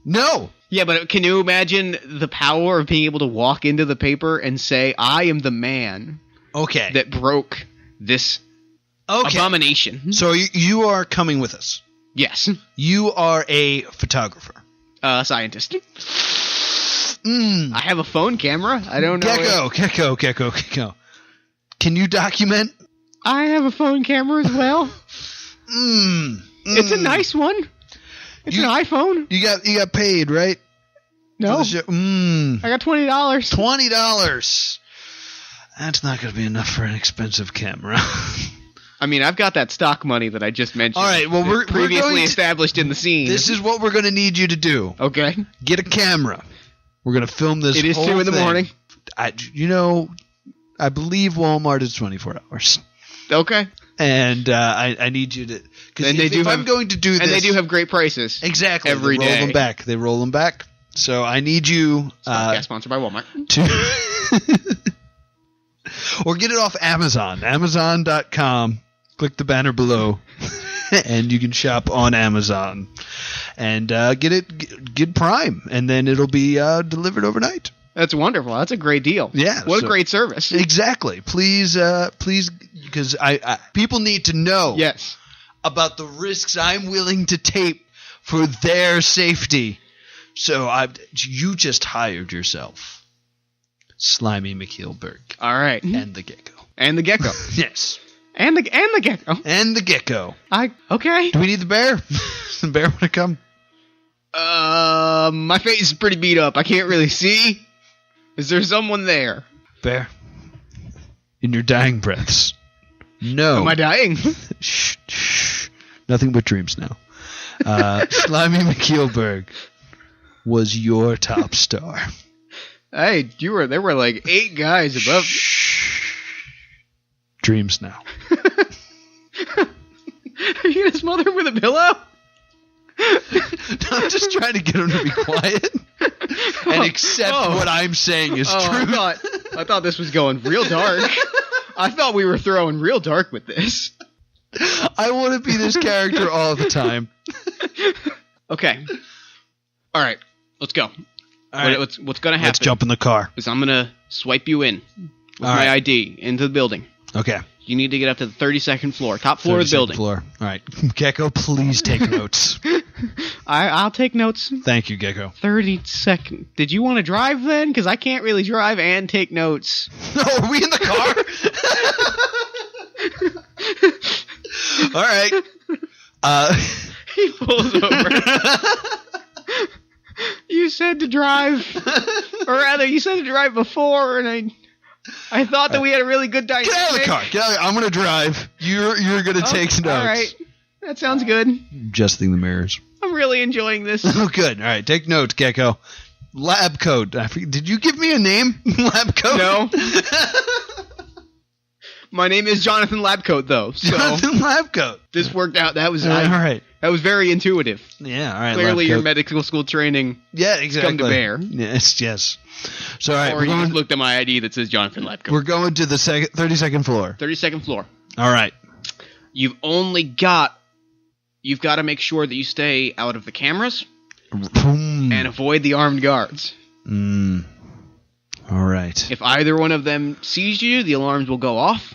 No! Yeah, but can you imagine the power of being able to walk into the paper and say, I am the man that broke this abomination? So you are coming with us. Yes. You are a photographer. Scientist. I have a phone camera. I don't know. Gecko. Can you document? I have a phone camera as well. It's a nice one. It's an iPhone. You got paid, right? No. I got $20. $20. That's not going to be enough for an expensive camera. I mean, I've got that stock money that I just mentioned. All right, well, we're previously established in the scene. This is what we're going to need you to do. Okay. Get a camera. We're going to film this. It is 2 in the morning. I believe Walmart is 24 hours. Okay. And I need you to. Because I'm going to do this, and they do have great prices. Exactly. Every they roll day. them back. They roll them back. So I need you. Sponsored by Walmart. Or get it off Amazon. Amazon.com. Click the banner below, and you can shop on Amazon, and get Prime, and then it'll be delivered overnight. That's wonderful. That's a great deal. Yeah, what a great service. Exactly. Please, because I people need to know. Yes. About the risks I'm willing to take for their safety. So you just hired yourself, Slimy McKeelberg. All right. And the Gecko. Yes. And the Gecko. And the Gecko. Okay. Do we need the bear? Does the bear want to come? My face is pretty beat up. I can't really see. Is there someone there? Bear. In your dying breaths. No. Am I dying? Shh. Nothing but dreams now. Slimy McKeelberg was your top star. Hey, there were like 8 guys above. Dreams now. Are you gonna smother him with a pillow? I'm just trying to get him to be quiet and accept what I'm saying is true. I thought this was going real dark. I thought we were throwing real dark with this. I want to be this character all the time. Okay. All right. Let's go. All right. What's going to happen? Let's jump in the car. Is I'm going to swipe you in with my ID into the building. Okay. You need to get up to the 32nd floor, top floor of the building. Floor. All right. Gecko, please take notes. I'll take notes. Thank you, Gecko. 32nd. Did you want to drive then? Because I can't really drive and take notes. Oh, are we in the car? All right. He pulls over. You said to drive, or rather, you said to drive before, and I thought that we had a really good dynamic. Get out of the car. Get out of the car. I'm going to drive. You're going to take some notes. All right. That sounds good. Adjusting the mirrors. I'm really enjoying this. Oh, good. All right. Take notes, Gecko. Lab coat. Did you give me a name? Lab coat? No. My name is Jonathan Labcoat, though. So Jonathan Labcoat. This worked out. That was all right. That was very intuitive. Yeah, all right. Clearly, Labcoat. your medical school training exactly. come to bear. Yes. So, all right. Or you just looked at my ID that says Jonathan Labcoat. We're going to the 32nd floor. 32nd floor. All right. You've got to make sure that you stay out of the cameras and avoid the armed guards. All right. If either one of them sees you, the alarms will go off.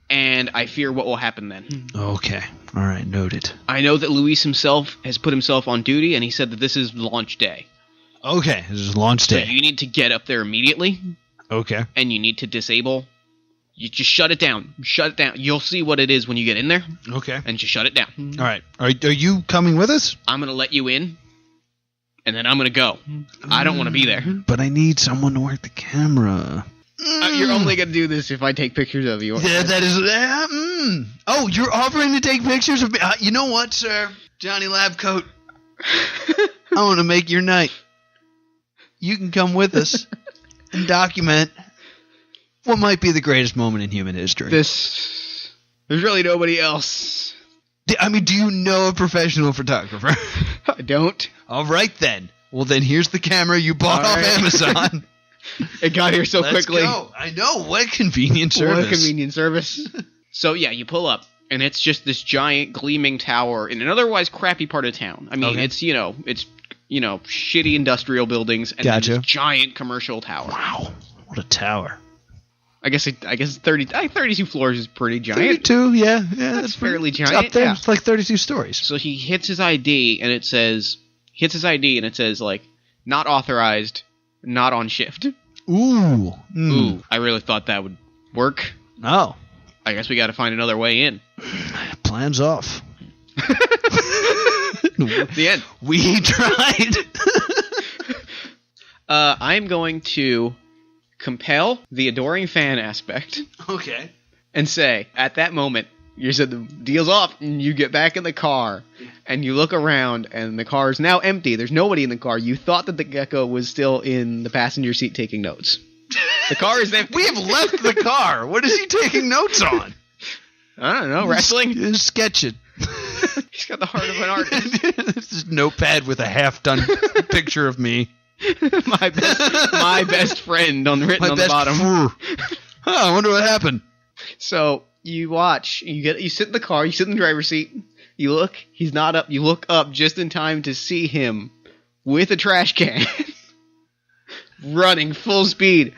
And I fear what will happen then. Okay. All right. Noted. I know that Luis himself has put himself on duty, and he said that this is launch day. Okay. This is launch day. So you need to get up there immediately. Okay. And you need to disable. You just shut it down. Shut it down. You'll see what it is when you get in there. Okay. And just shut it down. All right. Are you coming with us? I'm going to let you in. And then I'm going to go. I don't want to be there. But I need someone to work the camera. You're only going to do this if I take pictures of you. Yeah, that is... Oh, you're offering to take pictures of me? You know what, sir? Johnny Labcoat. I want to make your night. You can come with us and document what might be the greatest moment in human history. There's really nobody else. I mean, do you know a professional photographer? I don't. All right, then. Well, then here's the camera you bought off Amazon. It got here so quickly. Go. I know. What a convenient service. What a convenient service. So, yeah, you pull up, and it's just this giant gleaming tower in an otherwise crappy part of town. I mean, it's shitty industrial buildings and then this giant commercial tower. Wow. What a tower. I guess 32 floors is pretty giant. 32, yeah. That's fairly giant. It's up there. Yeah. It's like 32 stories. So he hits his ID, and it says, like, not authorized, not on shift. Ooh. Ooh, I really thought that would work. Oh. I guess we got to find another way in. Plans off. The end. We tried. I'm going to compel the adoring fan aspect. Okay. And say, at that moment, you said the deal's off, and you get back in the car, and you look around, and the car is now empty. There's nobody in the car. You thought that the gecko was still in the passenger seat taking notes. The car is empty. We have left the car. What is he taking notes on? I don't know. Wrestling? Sketching. He's got the heart of an artist. This is notepad with a half-done picture of me. my best friend written on the bottom. I wonder what happened. So you watch. You sit in the car. You sit in the driver's seat. You look. He's not up. You look up just in time to see him with a trash can, running full speed.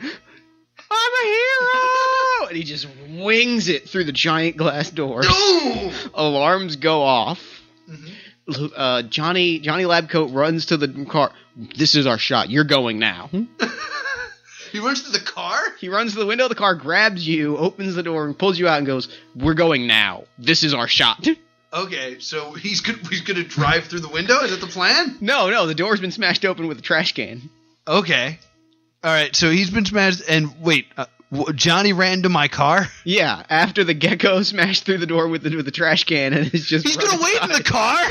I'm a hero! And he just wings it through the giant glass doors. No! Alarms go off. Mm-hmm. Johnny Labcoat runs to the car. This is our shot. You're going now. He runs to the car? He runs to the window of the car, grabs you, opens the door, and pulls you out and goes, "We're going now. This is our shot." Okay, so he's gonna drive through the window? Is that the plan? No, the door's been smashed open with a trash can. Okay. All right, so he's been smashed, and wait, Johnny ran to my car? Yeah, after the gecko smashed through the door with the trash can, and it's just... He's gonna wait in the car?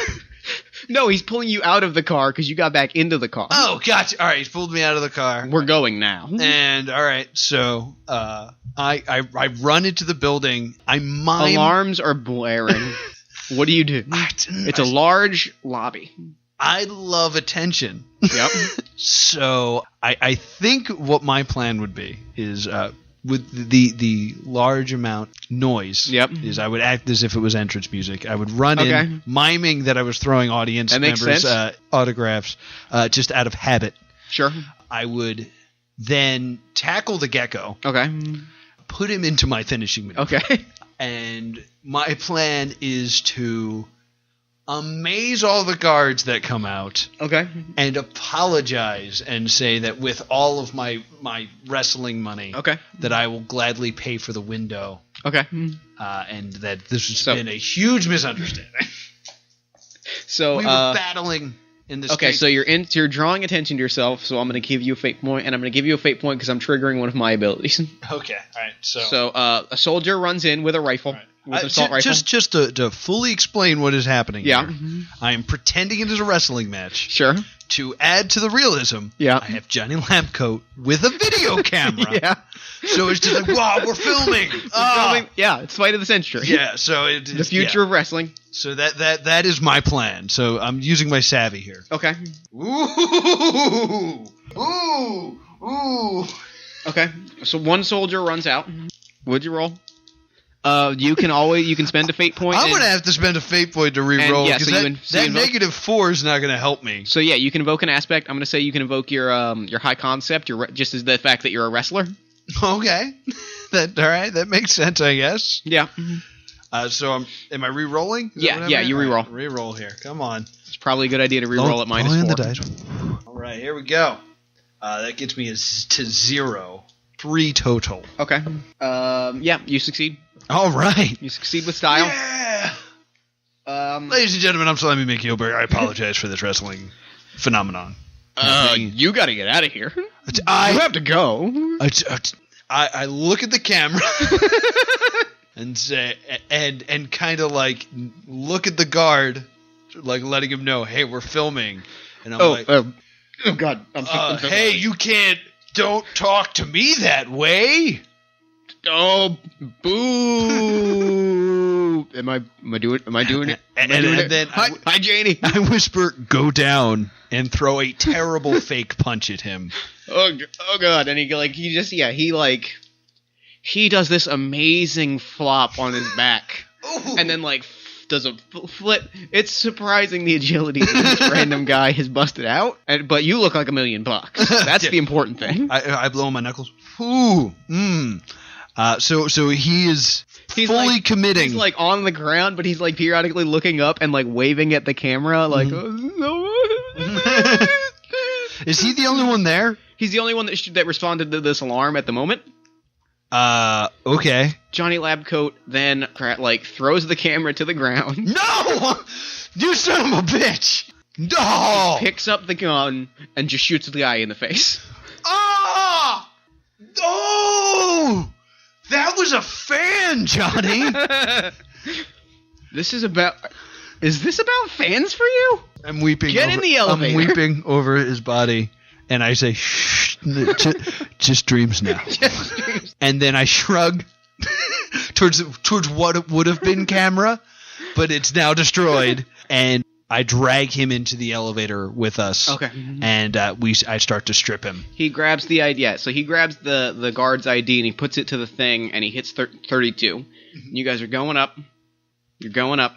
No, he's pulling you out of the car because you got back into the car. Oh, gotcha. All right, he's pulled me out of the car. We're going now. And, all right, so I run into the building. I mime... Alarms are blaring. What do you do? It's a large lobby. I love attention. Yep. So I think what my plan would be is with the large amount noise. Yep. Is I would act as if it was entrance music. I would run in miming that I was throwing audience members autographs just out of habit. Sure. I would then tackle the gecko. Okay. Put him into my finishing move. Okay. And my plan is to amaze all the guards that come out. Okay. And apologize and say that with all of my wrestling money, that I will gladly pay for the window. Okay. And that this has been a huge misunderstanding. So we were battling in this. Okay, so you're drawing attention to yourself. So I'm going to give you a fate point, and I'm going to give you a fate point because I'm triggering one of my abilities. Okay. All right. So a soldier runs in with a rifle. With an assault rifle. Just to fully explain what is happening here, Mm-hmm. I am pretending it is a wrestling match. Sure. To add to the realism, I have Johnny Labcoat with a video camera So it's just like, wow, we're filming. Yeah, it's fight of the century. Yeah, so The future of wrestling. So that is my plan. So I'm using my savvy here. Okay. Ooh. Okay. So one soldier runs out. What'd you roll? You can spend a fate point. I'm gonna have to spend a fate point to re-roll yeah, because that -4 is not gonna help me. So yeah, you can invoke an aspect. I'm gonna say you can invoke your high concept, just as the fact that you're a wrestler. Okay, all right, that makes sense, I guess. Yeah. So am I re-rolling? Yeah, you re-roll. Right, re-roll here. Come on. It's probably a good idea to re-roll at -4. The dice. All right, here we go. That gets me to 0. 3 total. Okay. Yeah, you succeed. All right. You succeed with style. Yeah. Ladies and gentlemen, I'm Slimy Mick Gilbert. I apologize for this wrestling phenomenon. You got to get out of here. You have to go. I look at the camera and say, and kind of like look at the guard, like letting him know, hey, we're filming. And I'm oh God. I'm hey, you can't. Don't talk to me that way. Oh, boo! Am I doing it? Then hi, Janie. I whisper, "Go down," and throw a terrible fake punch at him. Oh God! And he does this amazing flop on his back, and then does a flip. It's surprising the agility that this random guy has busted out. But you look like $1 million. That's the important thing. I blow my knuckles. Ooh. So he's fully committing. He's on the ground, but he's periodically looking up and waving at the camera, Is he the only one there? He's the only one that responded to this alarm at the moment. Okay. Johnny Labcoat then throws the camera to the ground. No! You son of a bitch! No! He picks up the gun and just shoots the guy in the face. Ah! Oh! That was a fan, Johnny! Is this about fans for you? I'm weeping. Get in the elevator. I'm weeping over his body, and I say, shh, just dreams now. Just dreams. And then I shrug towards what would have been camera, but it's now destroyed, and I drag him into the elevator with us. Okay. And I start to strip him. He grabs the ID. Yeah, so he grabs the guard's ID and he puts it to the thing, and he hits 32. You guys are going up. You're going up.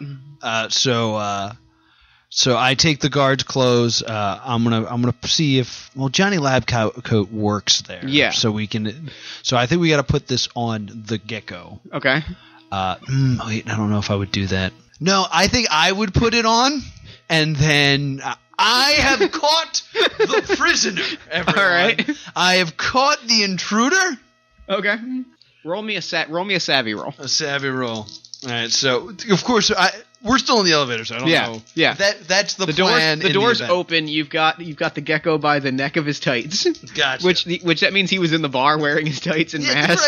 So I take the guard's clothes. I'm gonna see if Johnny Labcoat works there. Yeah. So we can. So I think we got to put this on the gecko. Okay. Wait, I don't know if I would do that. No, I think I would put it on, and then I have caught the prisoner. Everyone. All right. I have caught the intruder. Okay. Roll me a savvy roll. A savvy roll. All right. So of course we're still in the elevator, so I don't know. Yeah. That's the plan. The door's open. You've got the gecko by the neck of his tights. Gotcha. Which that means he was in the bar wearing his tights and mask.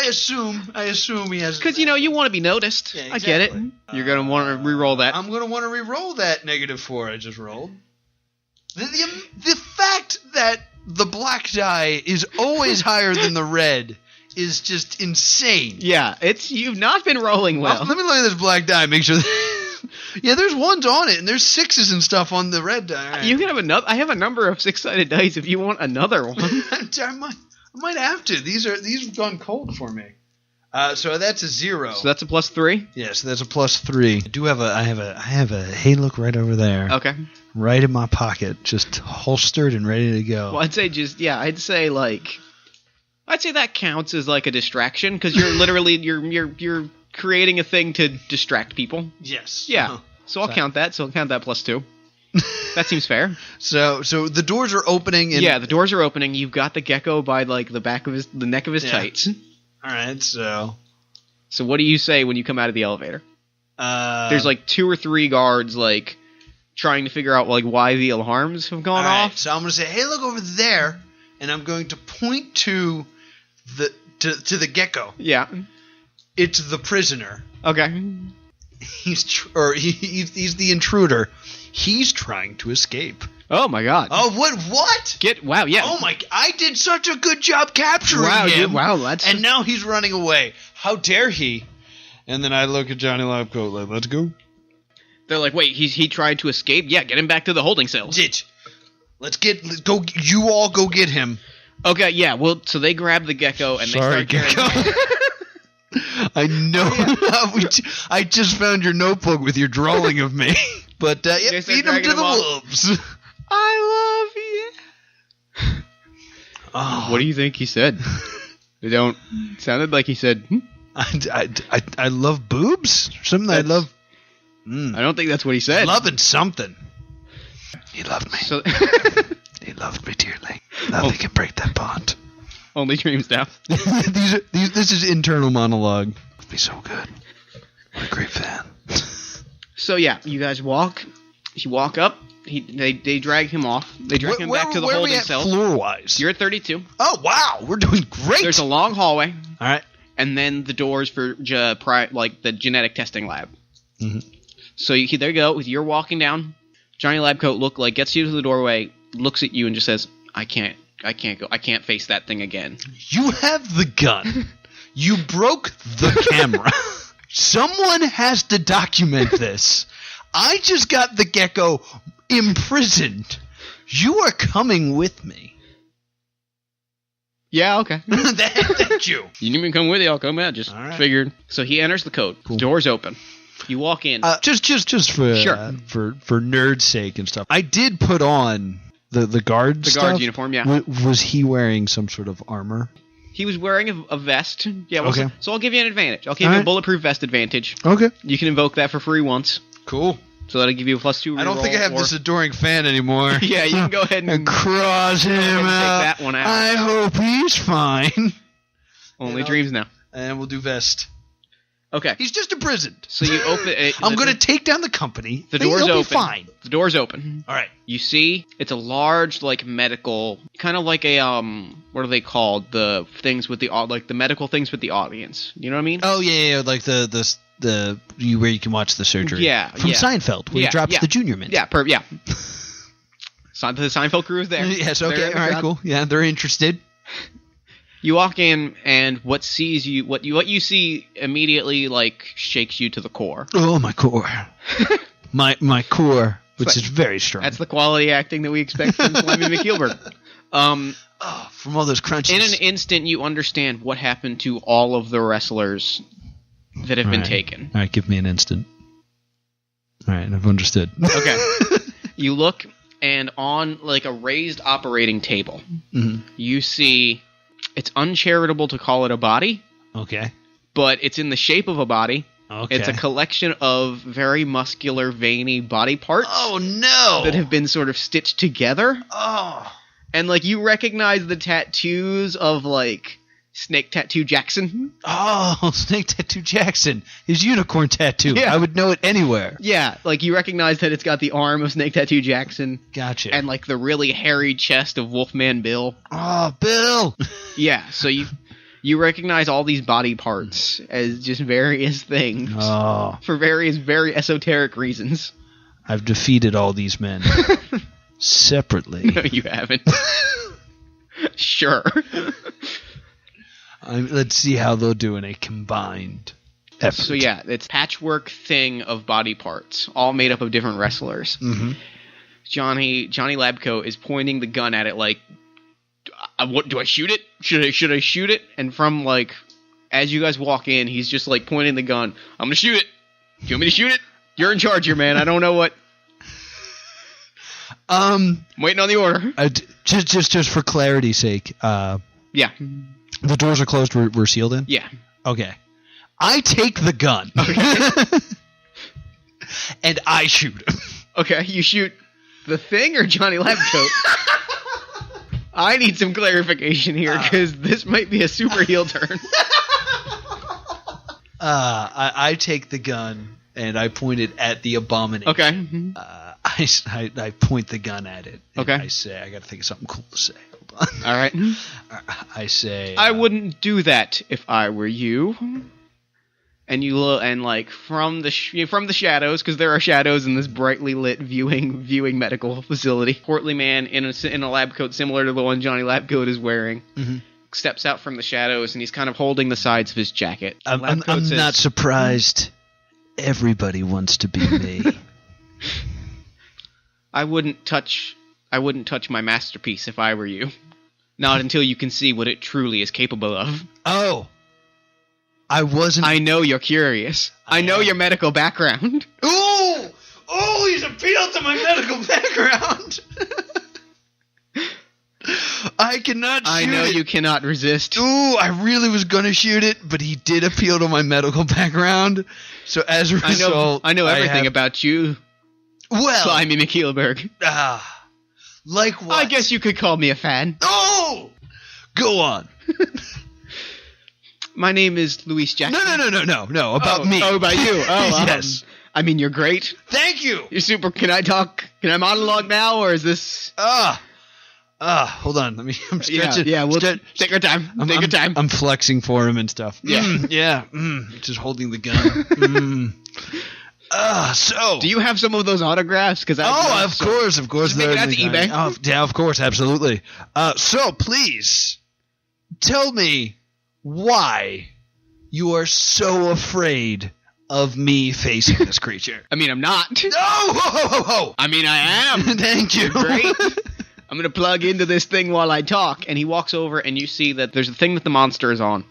I assume he has. Because you want to be noticed. Yeah, exactly. I get it. You're gonna want to re-roll that. I'm gonna want to re-roll that -4 I just rolled. The fact that the black die is always higher than the red is just insane. Yeah, you've not been rolling well. Let me look at this black die. Make sure. Yeah, there's ones on it, and there's 6s and stuff on the red die. Right. You can have another. I have a number of 6-sided dice if you want another one. I might have to. These have gone cold for me. So that's a 0. So that's a +3. Yes, that's a +3. I have a haylook right over there. Okay. Right in my pocket, just holstered and ready to go. Well, I'd say that counts as a distraction because you're literally you're creating a thing to distract people. Yes. Yeah. So I'll count that. So I'll count that +2. That seems fair. So the doors are opening. Yeah, the doors are opening. You've got the gecko by the back of the neck of his tights. All right. So what do you say when you come out of the elevator? There's 2 or 3 guards trying to figure out why the alarms have gone off. So I'm gonna say, hey, look over there, and I'm going to point to the gecko. Yeah. It's the prisoner. Okay. he's the intruder. He's trying to escape. Oh my god. Oh, what? Wow, yeah. Oh my, I did such a good job capturing him. Wow, that's... And now he's running away. How dare he? And then I look at Johnny Labcoat like, let's go. They're like, wait, he tried to escape? Yeah, get him back to the holding cells. Let's go. You all go get him. Okay, yeah, well, so they grab the gecko and they start Gecko. I know. I just found your notebook with your drawing of me. But, feed him to the wolves. I love you. Oh. What do you think he said? It sounded like he said, I love boobs? Something I love. I don't think that's what he said. Loving something. He loved me. So, he loved me dearly. Nothing can break that bond. Only dreams now. This is internal monologue. It'd be so good. What a great fan. So yeah, you guys walk. You walk up. They drag him off. They drag him back to the holding cell. Floor-wise? You're at 32. Oh wow, we're doing great. There's a long hallway. All right. And then the doors for the genetic testing lab. Mm-hmm. So there you go. You're walking down. Johnny Labcoat gets you to the doorway, looks at you, and just says, "I can't go. I can't face that thing again." You have the gun. You broke the camera. Someone has to document this. I just got the gecko imprisoned. You are coming with me. Yeah, okay. Thank you. You didn't even come with you. I'll come out. Just figured. So he enters the code. Cool. Doors open. You walk in. Just for nerd's sake and stuff. I did put on the guard stuff. The guard's uniform, yeah. Was he wearing some sort of armor? He was wearing a vest. Yeah. Well, okay. So I'll give you an advantage. I'll give you a bulletproof vest advantage. Okay. You can invoke that for free once. Cool. So that'll give you a +2 reroll. I don't think I have this adoring fan anymore. Yeah, you can go ahead and cross him out. Take that one out. I hope he's fine. Only dreams now. And we'll do vest. Okay. He's just imprisoned. So you open it. I'm going to take down the company. The door's He'll open. Be fine. The door's open. All right. You see, it's a large, medical, kind of like a, what are they called? The things with the medical things with the audience. You know what I mean? Oh, yeah, like the where you can watch the surgery. Yeah. From Seinfeld, where he drops the junior mint. Yeah, the Seinfeld crew is there. Yes, okay, all right, cool. Yeah, they're interested. You walk in, and what you see immediately shakes you to the core. Oh, my core, my core, which is very strong. That's the quality acting that we expect from Slimy McKeelberg. From all those crunches. In an instant, you understand what happened to all of the wrestlers that have been taken. All right, give me an instant. All right, I've understood. Okay. You look, and on a raised operating table, you see. It's uncharitable to call it a body. Okay. But it's in the shape of a body. Okay. It's a collection of very muscular, veiny body parts. Oh, no! That have been sort of stitched together. Oh. And, you recognize the tattoos of, Snake Tattoo Jackson. Oh, Snake Tattoo Jackson. His unicorn tattoo. Yeah. I would know it anywhere. Yeah, you recognize that it's got the arm of Snake Tattoo Jackson. Gotcha. And, the really hairy chest of Wolfman Bill. Oh, Bill! Yeah, so you recognize all these body parts as just various things. Oh. For various very esoteric reasons. I've defeated all these men. Separately. No, you haven't. Sure. Let's see how they'll do in a combined effort. So yeah, it's a patchwork thing of body parts, all made up of different wrestlers. Mm-hmm. Johnny Labcoat is pointing the gun at it what do I shoot it? Should I shoot it? And from as you guys walk in, he's just pointing the gun. I'm gonna shoot it. Do you want me to shoot it? You're in charge here, man. I don't know what. I'm waiting on the order. Just for clarity's sake. Yeah. The doors are closed. We're sealed in? Yeah. Okay. I take the gun. Okay. And I shoot him. Okay, you shoot the thing or Johnny Labcoat? I need some clarification here, because this might be a super heel turn. I take the gun, and I point it at the abomination. Okay. I point the gun at it. And okay. I say, I gotta think of something cool to say. Hold on. All right. I say... I wouldn't do that if I were you. and you look, and like from the shadows, because there are shadows in this brightly lit viewing medical facility. Portly man in a lab coat similar to the one Johnny Labcoat is wearing. Mm-hmm. Steps out from the shadows, and he's kind of holding the sides of his jacket. I'm not surprised. Everybody wants to be me. I wouldn't touch my masterpiece if I were you. Not until you can see what it truly is capable of. Oh. I know you're curious. I know your medical background. Ooh! Oh, he's appealed to my medical background. I cannot shoot it. I know you cannot resist. Ooh, I really was going to shoot it, but he did appeal to my medical background. So as a result... I know everything about you. Well... Slimy McKeelberg. Like what? I guess you could call me a fan. Oh! Go on. My name is Luis Jackson. No. About me. Oh, about you. Oh, yes. I mean, you're great. Thank you. You're super. Can I talk? Can I monologue now, or is this... hold on. I'm stretching. Yeah, take your time. Take your time. I'm flexing for him and stuff. Yeah. Just holding the gun. So... Do you have some of those autographs? Of course. Just make it out to eBay. Oh, yeah, of course, absolutely. So, please, tell me why you are so afraid of me facing this creature. I mean, I'm not. No! Ho! I mean, I am. Thank you. Great. I'm going to plug into this thing while I talk. And he walks over, and you see that there's a thing that the monster is on.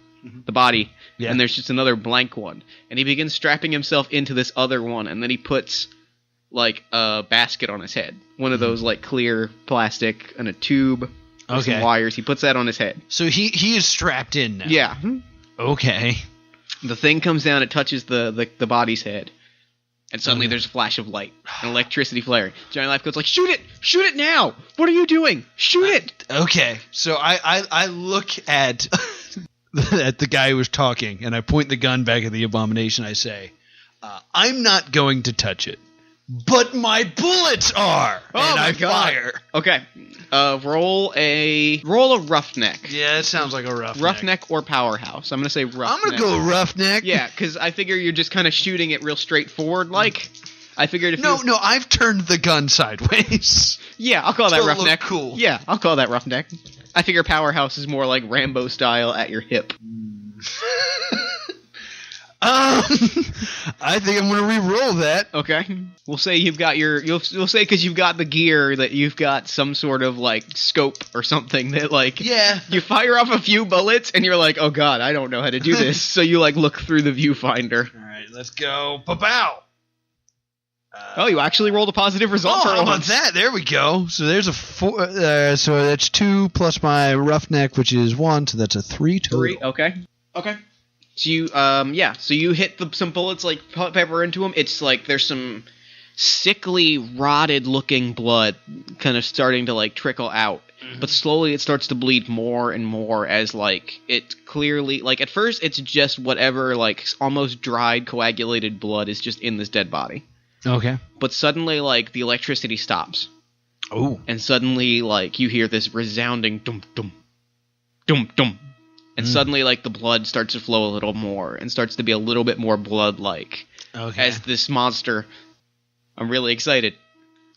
The body. Yeah. And there's just another blank one. And he begins strapping himself into this other one. And then he puts, like, a basket on his head. One of those, like, clear plastic and a tube with some wires. He puts that on his head. So he is strapped in now. Yeah. Okay. The thing comes down, it touches the body's head. And suddenly there's a flash of light. And electricity flaring. Johnny Lifecoat's like, shoot it! Shoot it now! What are you doing? Shoot it! Okay. So I look at... at the guy who was talking, and I point the gun back at the abomination. I say, I'm not going to touch it, but my bullets are. Oh, and my God. Fire. Okay. Roll a roughneck. Yeah, it sounds like a roughneck. Roughneck or powerhouse. I'm going to say roughneck. I'm going to go roughneck. Yeah, because I figure you're just kind of shooting it real straightforward, like. I figured if No, I've turned the gun sideways. Yeah, I'll call that roughneck. Look cool. Yeah, I'll call that roughneck. I figure powerhouse is more like Rambo style at your hip. I think I'm going to re-roll that. Okay. We'll say you've got you'll say because you've got the gear that you've got some sort of like scope or something that like you fire off a few bullets and you're like, oh God, I don't know how to do this. So you like look through the viewfinder. All right, let's go. Pow! You actually rolled a positive result. How about that? There we go. So there's a 4. So that's 2 plus my roughneck, which is 1. So that's a 3 total. 3. Okay. So you So you hit some bullets like pepper into them. It's like there's some sickly, rotted looking blood kind of starting to like trickle out. Mm-hmm. But slowly it starts to bleed more and more as like it clearly like at first it's just whatever like almost dried coagulated blood is just in this dead body. Okay. But suddenly, like, the electricity stops. Oh. And suddenly, like, you hear this resounding dum-dum, dum-dum. And suddenly, like, the blood starts to flow a little more and starts to be a little bit more blood-like. Okay. As this monster, I'm really excited,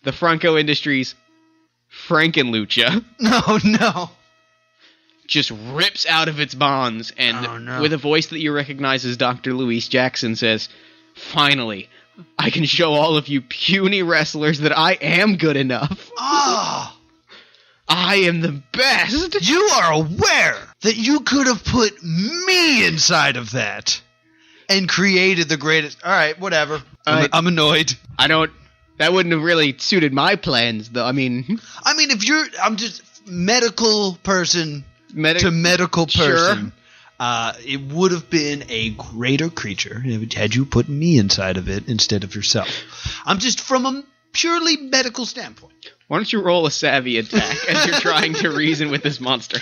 the Franco Industries Frankenlucha. No. Just rips out of its bonds and with a voice that you recognize as Dr. Luis Jackson says, finally, I can show all of you puny wrestlers that I am good enough. Ah! I am the best. You are aware that you could have put me inside of that and created the greatest... All right, whatever. I'm annoyed. That wouldn't have really suited my plans, though. I mean, if you're... I'm just medical person to medical person. Sure. It would have been a greater creature had you put me inside of it instead of yourself. I'm just from a purely medical standpoint. Why don't you roll a savvy attack as you're trying to reason with this monster?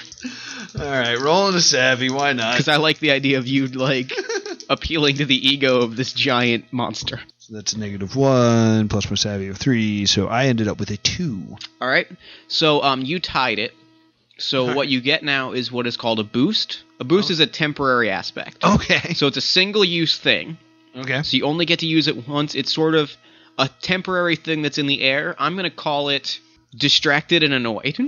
All right, rolling a savvy. Why not? Because I like the idea of you, like, appealing to the ego of this giant monster. So that's a -1 plus my savvy of 3, so I ended up with a 2. All right. So you tied it. So what you get now is what is called a boost. A boost is a temporary aspect. Okay. So it's a single-use thing. Okay. So you only get to use it once. It's sort of a temporary thing that's in the air. I'm going to call it distracted and annoyed.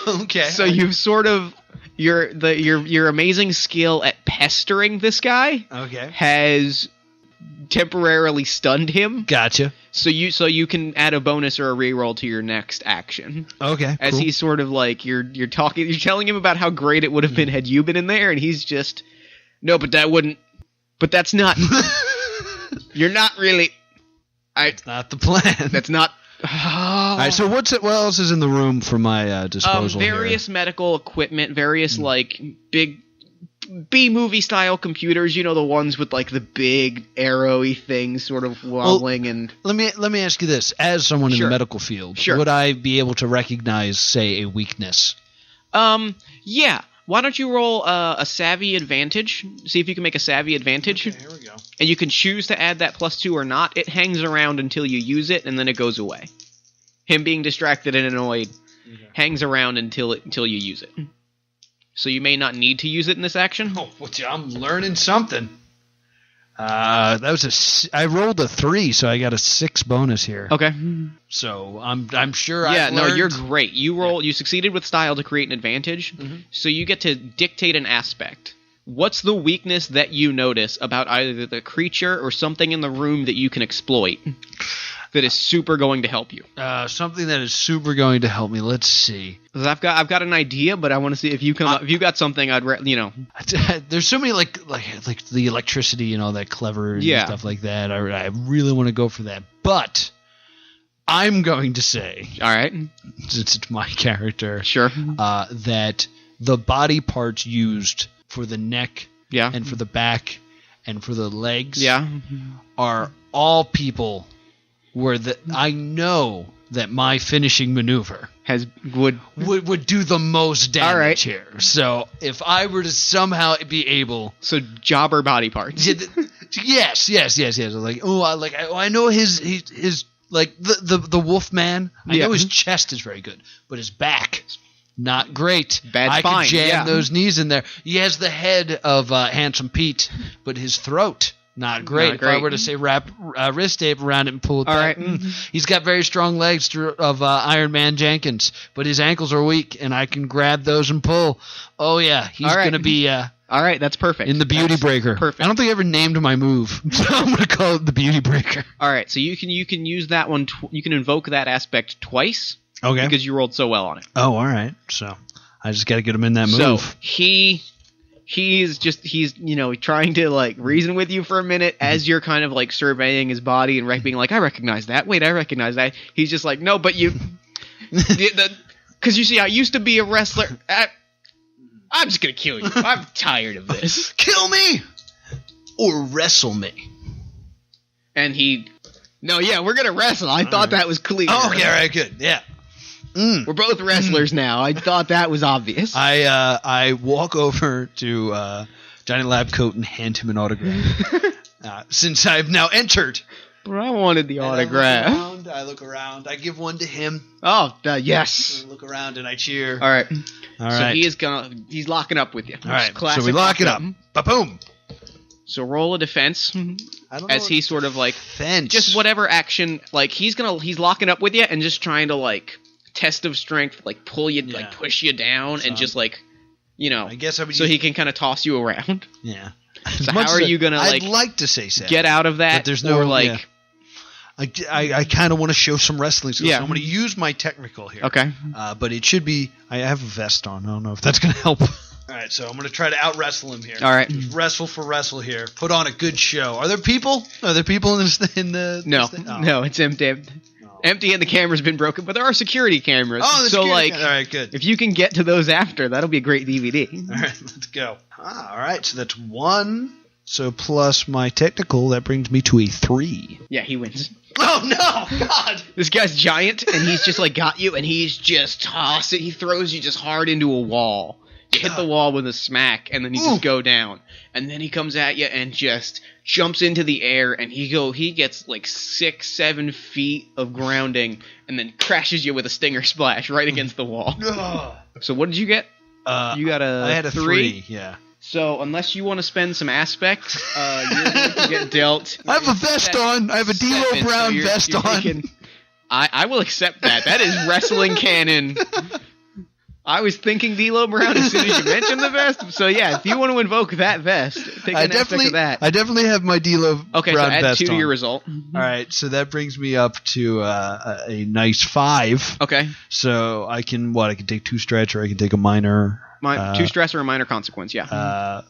Okay. So you've sort of your amazing skill at pestering this guy has temporarily stunned him. Gotcha. So you can add a bonus or a reroll to your next action. Okay. As cool. he's sort of like you're telling him about how great it would have been had you been in there, and he's just no, but that's not. You're not really. That's not the plan. That's not. All right. So what else is in the room for my disposal? Various medical equipment, various like big B-movie style computers. You know, the ones with like the big arrowy things, sort of wobbling. And let me ask you this: as someone in the medical field, would I be able to recognize, say, a weakness? Yeah. Why don't you roll a savvy advantage? See if you can make a savvy advantage. Okay, here we go. And you can choose to add that +2 or not. It hangs around until you use it, and then it goes away. Him being distracted and annoyed hangs around until you use it. So you may not need to use it in this action. Oh, I'm learning something. That was I rolled a 3, so I got a 6 bonus here. Okay. So I'm sure. Yeah, no, you're great. You succeeded with style to create an advantage. So you get to dictate an aspect. What's the weakness that you notice about either the creature or something in the room that you can exploit that is super going to help you? Something that is super going to help me. Let's see. 'Cause I've got an idea, but I want to see if you if you got something. There's so many like the electricity and all that clever and stuff like that. I really want to go for that, but I'm going to say, all right, since it's my character, sure, that the body parts used for the neck, and for the back, and for the legs, are all people where I know that my finishing maneuver would do the most damage here. So if I were to somehow be able, so jobber body parts, yes. Like I know his like the wolf man. I know his chest is very good, but his back not great. Bad spine. I could jam those knees in there. He has the head of Handsome Pete, but his throat. Not great. If I were to say wrap wrist tape around it and pull it back. Right. He's got very strong legs of Iron Man Jenkins, but his ankles are weak, and I can grab those and pull. Oh, yeah. He's going to be... all right, that's perfect. In the Beauty Breaker. Perfect. I don't think I ever named my move, so I'm going to call it the Beauty Breaker. All right, so you can use that one. You can invoke that aspect twice. Okay. Because you rolled so well on it. Oh, all right. So I just got to get him in that move. So he's trying to like reason with you for a minute as you're kind of like surveying his body and being like, I recognize that. Wait, I recognize that. He's just like, no, but you, because you see, I used to be a wrestler. I'm just gonna kill you. I'm tired of this. Kill me or wrestle me. And we're gonna wrestle. I thought that was clear. Oh, okay, all right, good, yeah. We're both wrestlers now. I thought that was obvious. I walk over to Johnny Labcoat and hand him an autograph. Since I've now entered. But I wanted the autograph. I look around. I give one to him. Oh, yes. I look around and I cheer. All right. All so right. he's locking up with you. All right. So we lock it up. Ba-boom. So roll a defense as he sort of like defense. Just whatever action, like he's locking up with you and just trying to like test of strength, like pull you, like push you down, and just like, I guess so he can kind of toss you around. Yeah. So how are you gonna like? I'd like to say so. Get out of that. But there's no like. Yeah. I kind of want to show some wrestling skills. So I'm going to use my technical here. Okay. But it should be. I have a vest on. I don't know if that's going to help. All right, so I'm going to try to out wrestle him here. All right. Just wrestle for wrestle here. Put on a good show. Are there people? Are there people in the? No, no, it's empty. Empty and the camera's been broken, but there are security cameras. Oh, so like, all right, good. If you can get to those after, that'll be a great DVD. All right, let's go. All right, so that's 1. So plus my technical, that brings me to a 3. Yeah, he wins. Oh no, God! This guy's giant, and he's just like got you, and he's just tossing. He throws you just hard into a wall. You hit the wall with a smack, and then you just go down. And then he comes at you and just jumps into the air, and he gets like 6-7 feet of grounding, and then crashes you with a stinger splash right against the wall. So what did you get? You got a I had a 3, yeah. So unless you want to spend some aspect, you're going to get dealt. I have a vest on. I have a D'Lo Brown vest on. I will accept that. That is wrestling canon. I was thinking D'Lo Brown as soon as you mentioned the vest. So yeah, if you want to invoke that vest, take an aspect of that. I definitely have my D'Lo Brown vest on. Okay, so add 2 to your result. All right, so that brings me up to a nice 5. Okay. So I can take 2 stretch, or I can take a minor. 2 stress or a minor consequence, yeah.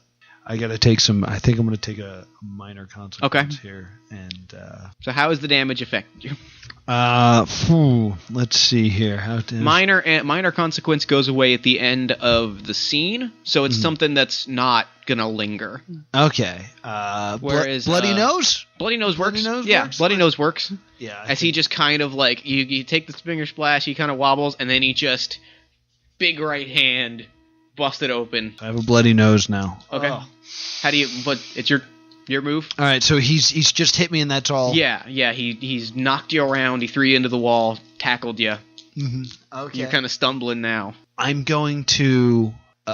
I gotta take some. I think I'm gonna take a minor consequence here. And so how has the damage affected you? Let's see here. Minor consequence goes away at the end of the scene, so it's something that's not gonna linger. Okay. Whereas bloody nose. Bloody nose works. Works? Bloody nose works. Yeah. As he just kind of like you take the stinger splash, he kind of wobbles, and then he just big right hand. Busted open. I have a bloody nose now. Okay. How do you? But it's your move. All right. So he's just hit me, and that's all. Yeah. He's knocked you around. He threw you into the wall. Tackled you. Mm-hmm. Okay. You're kind of stumbling now. I'm going to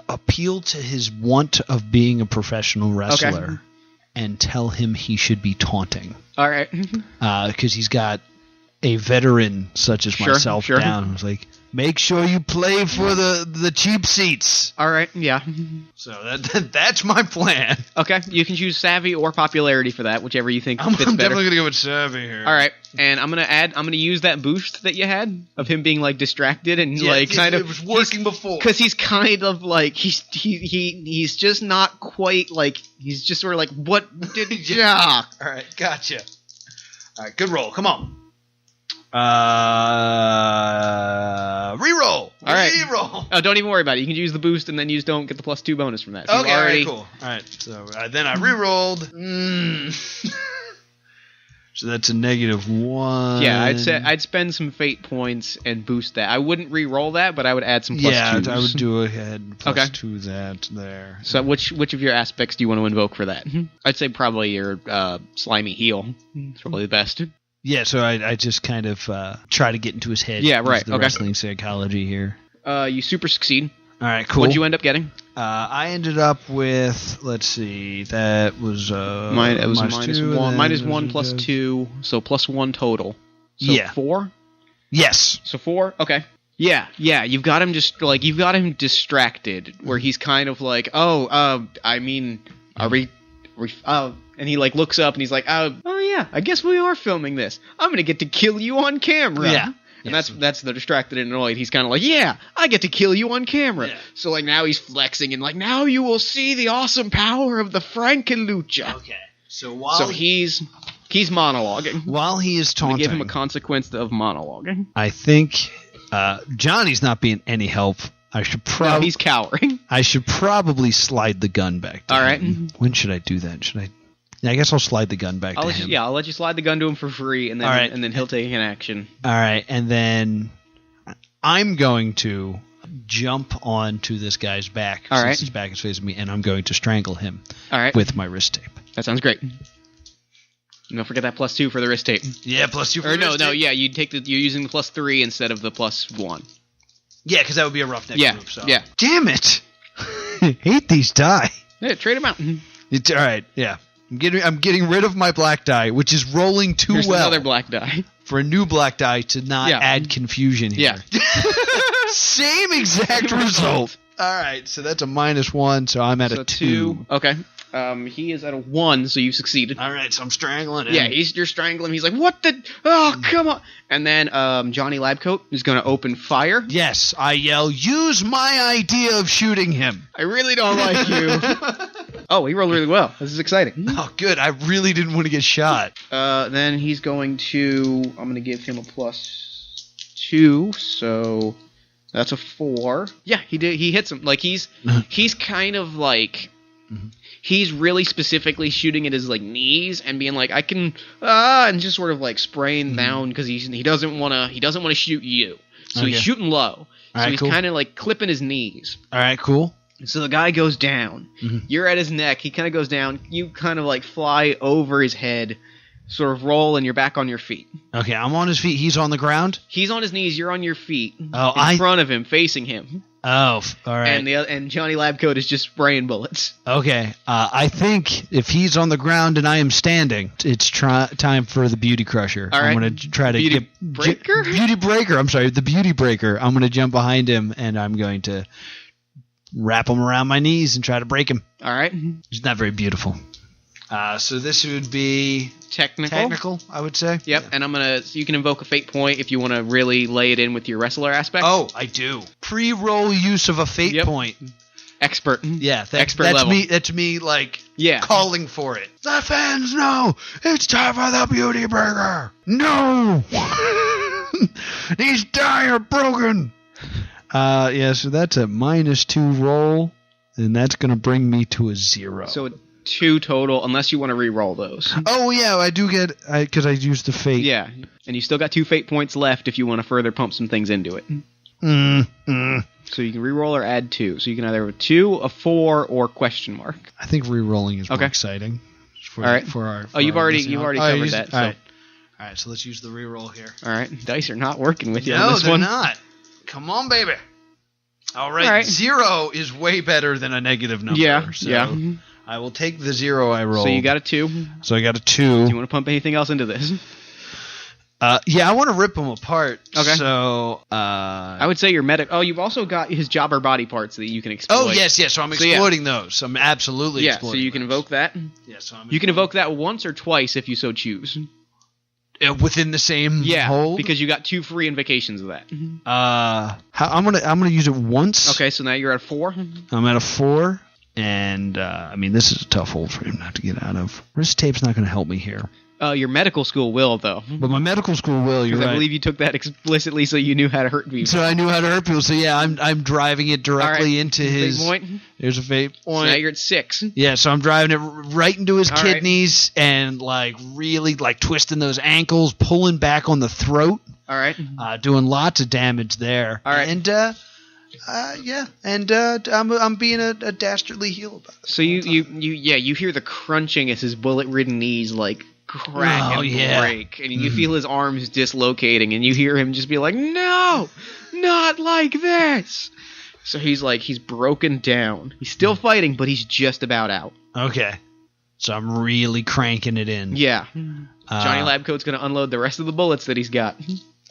appeal to his want of being a professional wrestler, and tell him he should be taunting. All right. Because he's got a veteran such as myself down. I was like, make sure you play for the cheap seats. All right, yeah. So that's my plan. Okay, you can choose savvy or popularity for that, whichever you think fits better. I'm definitely gonna go with savvy here. All right, and I'm gonna use that boost that you had of him being like distracted and kind of. It was working before. Because he's kind of like he's just not quite like he's just sort of like what did All right, gotcha. All right, good roll. Come on. Reroll. All right. Reroll. Oh, don't even worry about it. You can use the boost, and then you just don't get the +2 bonus from that. So okay, all right, cool. All right, so then I rerolled. So that's a -1. Yeah, I'd spend some fate points and boost that. I wouldn't re-roll that, but I would add some +2s. Yeah, I would do ahead +2 that there. So which of your aspects do you want to invoke for that? I'd say probably your slimy heel. It's probably the best. Yeah, so I just kind of try to get into his head. Yeah, right. The wrestling psychology here. You super succeed. All right, cool. What'd you end up getting? I ended up with, let's see, that was mine. It was -1. Mine is 1 + 2, so +1 total. So yeah. 4. Yes. So 4. Okay. Yeah. You've got him distracted, where he's kind of like, I mean, are we? And he like looks up and he's like, oh yeah, I guess we are filming this. I'm gonna get to kill you on camera. Yeah. And that's the distracted and annoyed. He's kind of like, yeah, I get to kill you on camera. Yeah. So like now he's flexing and like now you will see the awesome power of the Frankenlucha. Okay. So he's monologuing. While he is taunting, give him a consequence of monologuing. I think Johnny's not being any help. No, he's cowering. I should probably slide the gun back to him. All right. When should I do that? Yeah, I guess I'll slide the gun back to him. I'll let you slide the gun to him for free, and then and then he'll take an action. All right, and then I'm going to jump onto this guy's back since his back is facing me, and I'm going to strangle him with my wrist tape. That sounds great. Don't forget that +2 for the wrist tape. Yeah, +2 for the wrist tape. No, yeah, you're using the +3 instead of the +1. Yeah, because that would be a roughneck move. So. Yeah. Damn it! I hate these die. Yeah, trade them out. It's all right. Yeah, I'm getting rid of my black die, which is rolling too Here's well. Another black die For a new black die to not add confusion here. Yeah. Same exact result. All right, so that's a -1, so I'm at a 2. Okay. He is at a 1, so you succeeded. All right, so I'm strangling him. Yeah, you're strangling him. He's like, what the? Oh, come on. And then Johnny Labcoat is going to open fire. Yes, I yell, use my idea of shooting him. I really don't like you. Oh, he rolled really well. This is exciting. Oh, good. I really didn't want to get shot. Then he's going to... I'm going to give him a +2, so... That's a 4. Yeah, he hits him. Like, he's kind of like... Mm-hmm. He's really specifically shooting at his like knees and being like, I can, and just sort of like spraying down because he doesn't want to shoot you, so he's shooting low. So he's kind of like clipping his knees. All right, cool. So the guy goes down. Mhm. You're at his neck. He kind of goes down. You kind of like fly over his head, sort of roll, and you're back on your feet. Okay, I'm on his feet. He's on the ground? He's on his knees. You're on your feet. Oh, in front of him, facing him. Oh, all right. And Johnny Labcoat is just spraying bullets. Okay, I think if he's on the ground and I am standing, it's time for the Beauty Crusher. All right. I'm going to try to Beauty Breaker? Beauty Breaker. I'm sorry, the Beauty Breaker. I'm going to jump behind him and I'm going to wrap him around my knees and try to break him. All right. He's not very beautiful. So this would be technical, I would say. Yep, yeah. And so you can invoke a fate point if you want to really lay it in with your wrestler aspect. Oh, I do. Pre-roll use of a fate point. Expert. Yeah, expert that's level. That's me, like, calling for it. The fans know it's time for the Beauty Breaker. No! These die are broken. So that's a -2 roll, and that's going to bring me to a 0. So 2 total, unless you want to re-roll those. Oh, yeah, I do get... Because I used the fate. Yeah, and you still got 2 fate points left if you want to further pump some things into it. So you can re-roll or add 2. So you can either have a 2, a 4, or question mark. I think re-rolling is more exciting. All right. You've already covered that. All right, so let's use the re-roll here. All right, dice are not working with you on this one. No, they're not. Come on, baby. All right. 0 is way better than a negative number. Yeah, so I will take the 0 I rolled. So you got a 2. So I got a 2. Do you want to pump anything else into this? Yeah, I want to rip them apart. Okay. So I would say your medic. Oh, you've also got his jobber body parts that you can exploit. Oh, yes. So I'm exploiting those. I'm absolutely exploiting so you can invoke that. Yeah, so you can invoke that once or twice if you so choose. Within the same hold? Because you got 2 free invocations of that. I'm gonna use it once. Okay, so now you're at 4. I'm at a 4, and this is a tough hold for him not to get out of. Wrist tape's not gonna help me here. Your medical school will, though. But my medical school will. You're right. I believe you took that explicitly, so you knew how to hurt people. So I knew how to hurt people. So yeah, I'm driving it directly into his. Fate point. There's a fate point. So now you're at 6. Yeah, so I'm driving it right into his kidneys and really twisting those ankles, pulling back on the throat. All right. Doing lots of damage there. All right. And I'm being a dastardly heel about it. So you hear the crunching as his bullet-ridden knees crack and break, and you feel his arms dislocating, and you hear him just be like, "No, not like this." So he's broken down. He's still fighting, but he's just about out. Okay. So I'm really cranking it in. Yeah. Johnny Labcoat's going to unload the rest of the bullets that he's got.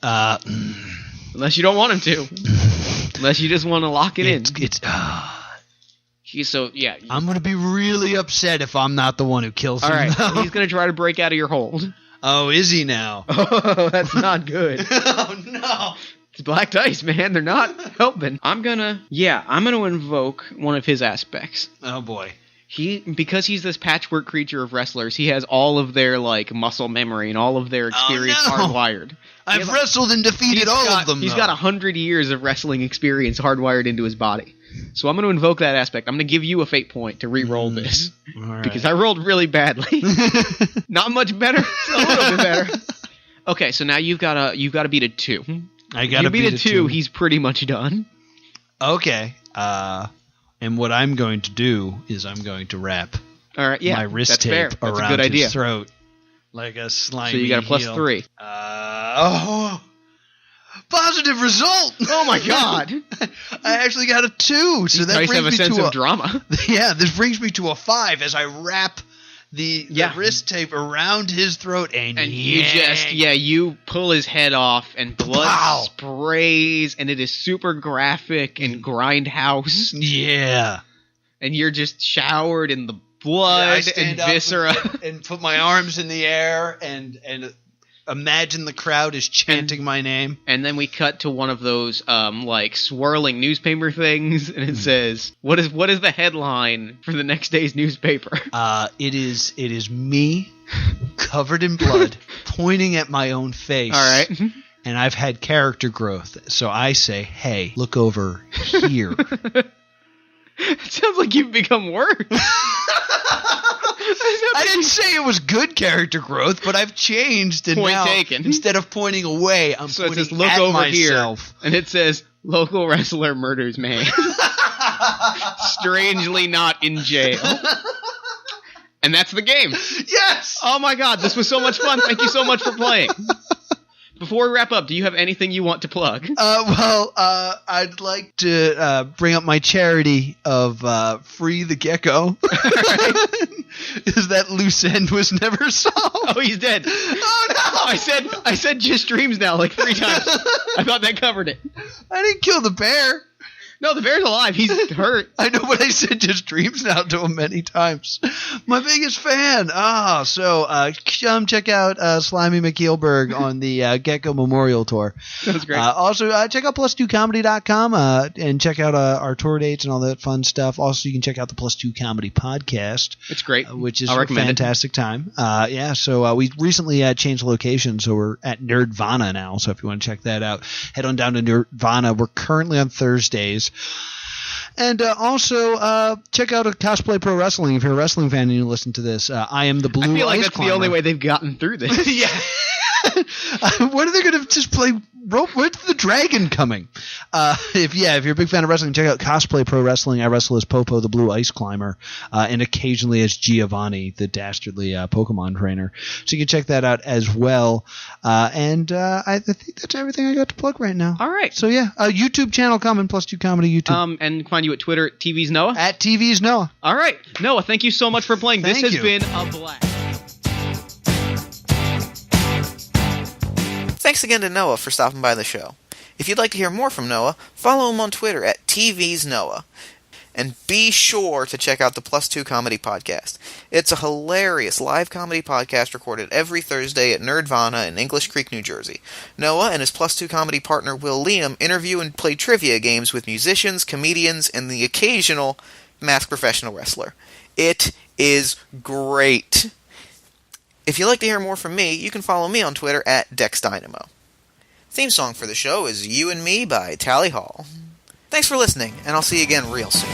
Unless you don't want him to. Unless you just want to lock it in. I'm going to be really upset if I'm not the one who kills him. All right. He's going to try to break out of your hold. Oh, is he now? Oh, that's not good. Oh, no. It's black dice, man. They're not helping. I'm going to invoke one of his aspects. Oh, boy. Because he's this patchwork creature of wrestlers, he has all of their muscle memory and all of their experience hardwired. I've wrestled and defeated all of them. He's got 100 years of wrestling experience hardwired into his body. So I'm going to invoke that aspect. I'm going to give you a fate point to re-roll this. Right. Because I rolled really badly. Not much better. A little bit better. Okay, so now you've got to beat a 2. I got to beat a 2. He's pretty much done. Okay. And what I'm going to do is I'm going to wrap my wrist tape around his throat like a slimy So you got a +3. Positive result! Oh my god! I actually got a 2, so that brings have a me sense to of drama. Yeah, this brings me to a 5 as I wrap the wrist tape around his throat and you pull his head off and blood sprays and it is super graphic and grindhouse. Yeah. And you're just showered in the blood and viscera. And put my arms in the air and imagine the crowd is chanting my name. And then we cut to one of those swirling newspaper things, and it says, "What is the headline for the next day's newspaper?" It is me covered in blood, pointing at my own face. All right. And I've had character growth, so I say, "Hey, look over here." It sounds like you've become worse. I didn't say it was good character growth, but I've changed, and Point taken. Instead of pointing away, I'm so pointing it says, "Look at over myself." here, and it says, "Local wrestler murders man." Strangely not in jail. And that's the game. Yes! Oh my god, this was so much fun. Thank you so much for playing. Before we wrap up, do you have anything you want to plug? I'd like to bring up my charity of Free the Gecko. Is that loose end was never solved. Oh, he's dead. Oh, no! I said just dreams now like 3 times. I thought that covered it. I didn't kill the bear. No, the bear's alive. He's hurt. I know, but I said just dreams now to him many times. My biggest fan. Come check out Slimy McKeelberg on the Gecko Memorial Tour. That's great. Also, check out plus2comedy.com and check out our tour dates and all that fun stuff. Also, you can check out the Plus 2 Comedy podcast. It's great. Which is I'll a recommend fantastic time. So we recently changed location, so we're at Nerdvana now. So if you want to check that out, head on down to Nerdvana. We're currently on Thursdays. And also, check out Cosplay Pro Wrestling if you're a wrestling fan and you listen to this. I am the Blue I feel like Ice that's Climber. the only way they've gotten through this. Yeah. When are they going to just play rope? Where's the dragon coming? If you're a big fan of wrestling, check out Cosplay Pro Wrestling. I wrestle as Popo, the Blue Ice Climber, and occasionally as Giovanni, the dastardly Pokemon trainer. So you can check that out as well. I think that's everything I got to plug right now. All right. So YouTube channel coming, Plus 2 Comedy YouTube. And find you at Twitter at TV's Noah. At TV's Noah. All right. Noah, thank you so much for playing. This has you. been a blast. Thanks again to Noah for stopping by the show. If you'd like to hear more from Noah, follow him on Twitter at TV's Noah. And be sure to check out the Plus 2 Comedy Podcast. It's a hilarious live comedy podcast recorded every Thursday at Nerdvana in English Creek, New Jersey. Noah and his Plus 2 Comedy partner Will Liam interview and play trivia games with musicians, comedians, and the occasional masked professional wrestler. It is great. If you'd like to hear more from me, you can follow me on Twitter at DexDynamo. Theme song for the show is You and Me by Tally Hall. Thanks for listening, and I'll see you again real soon.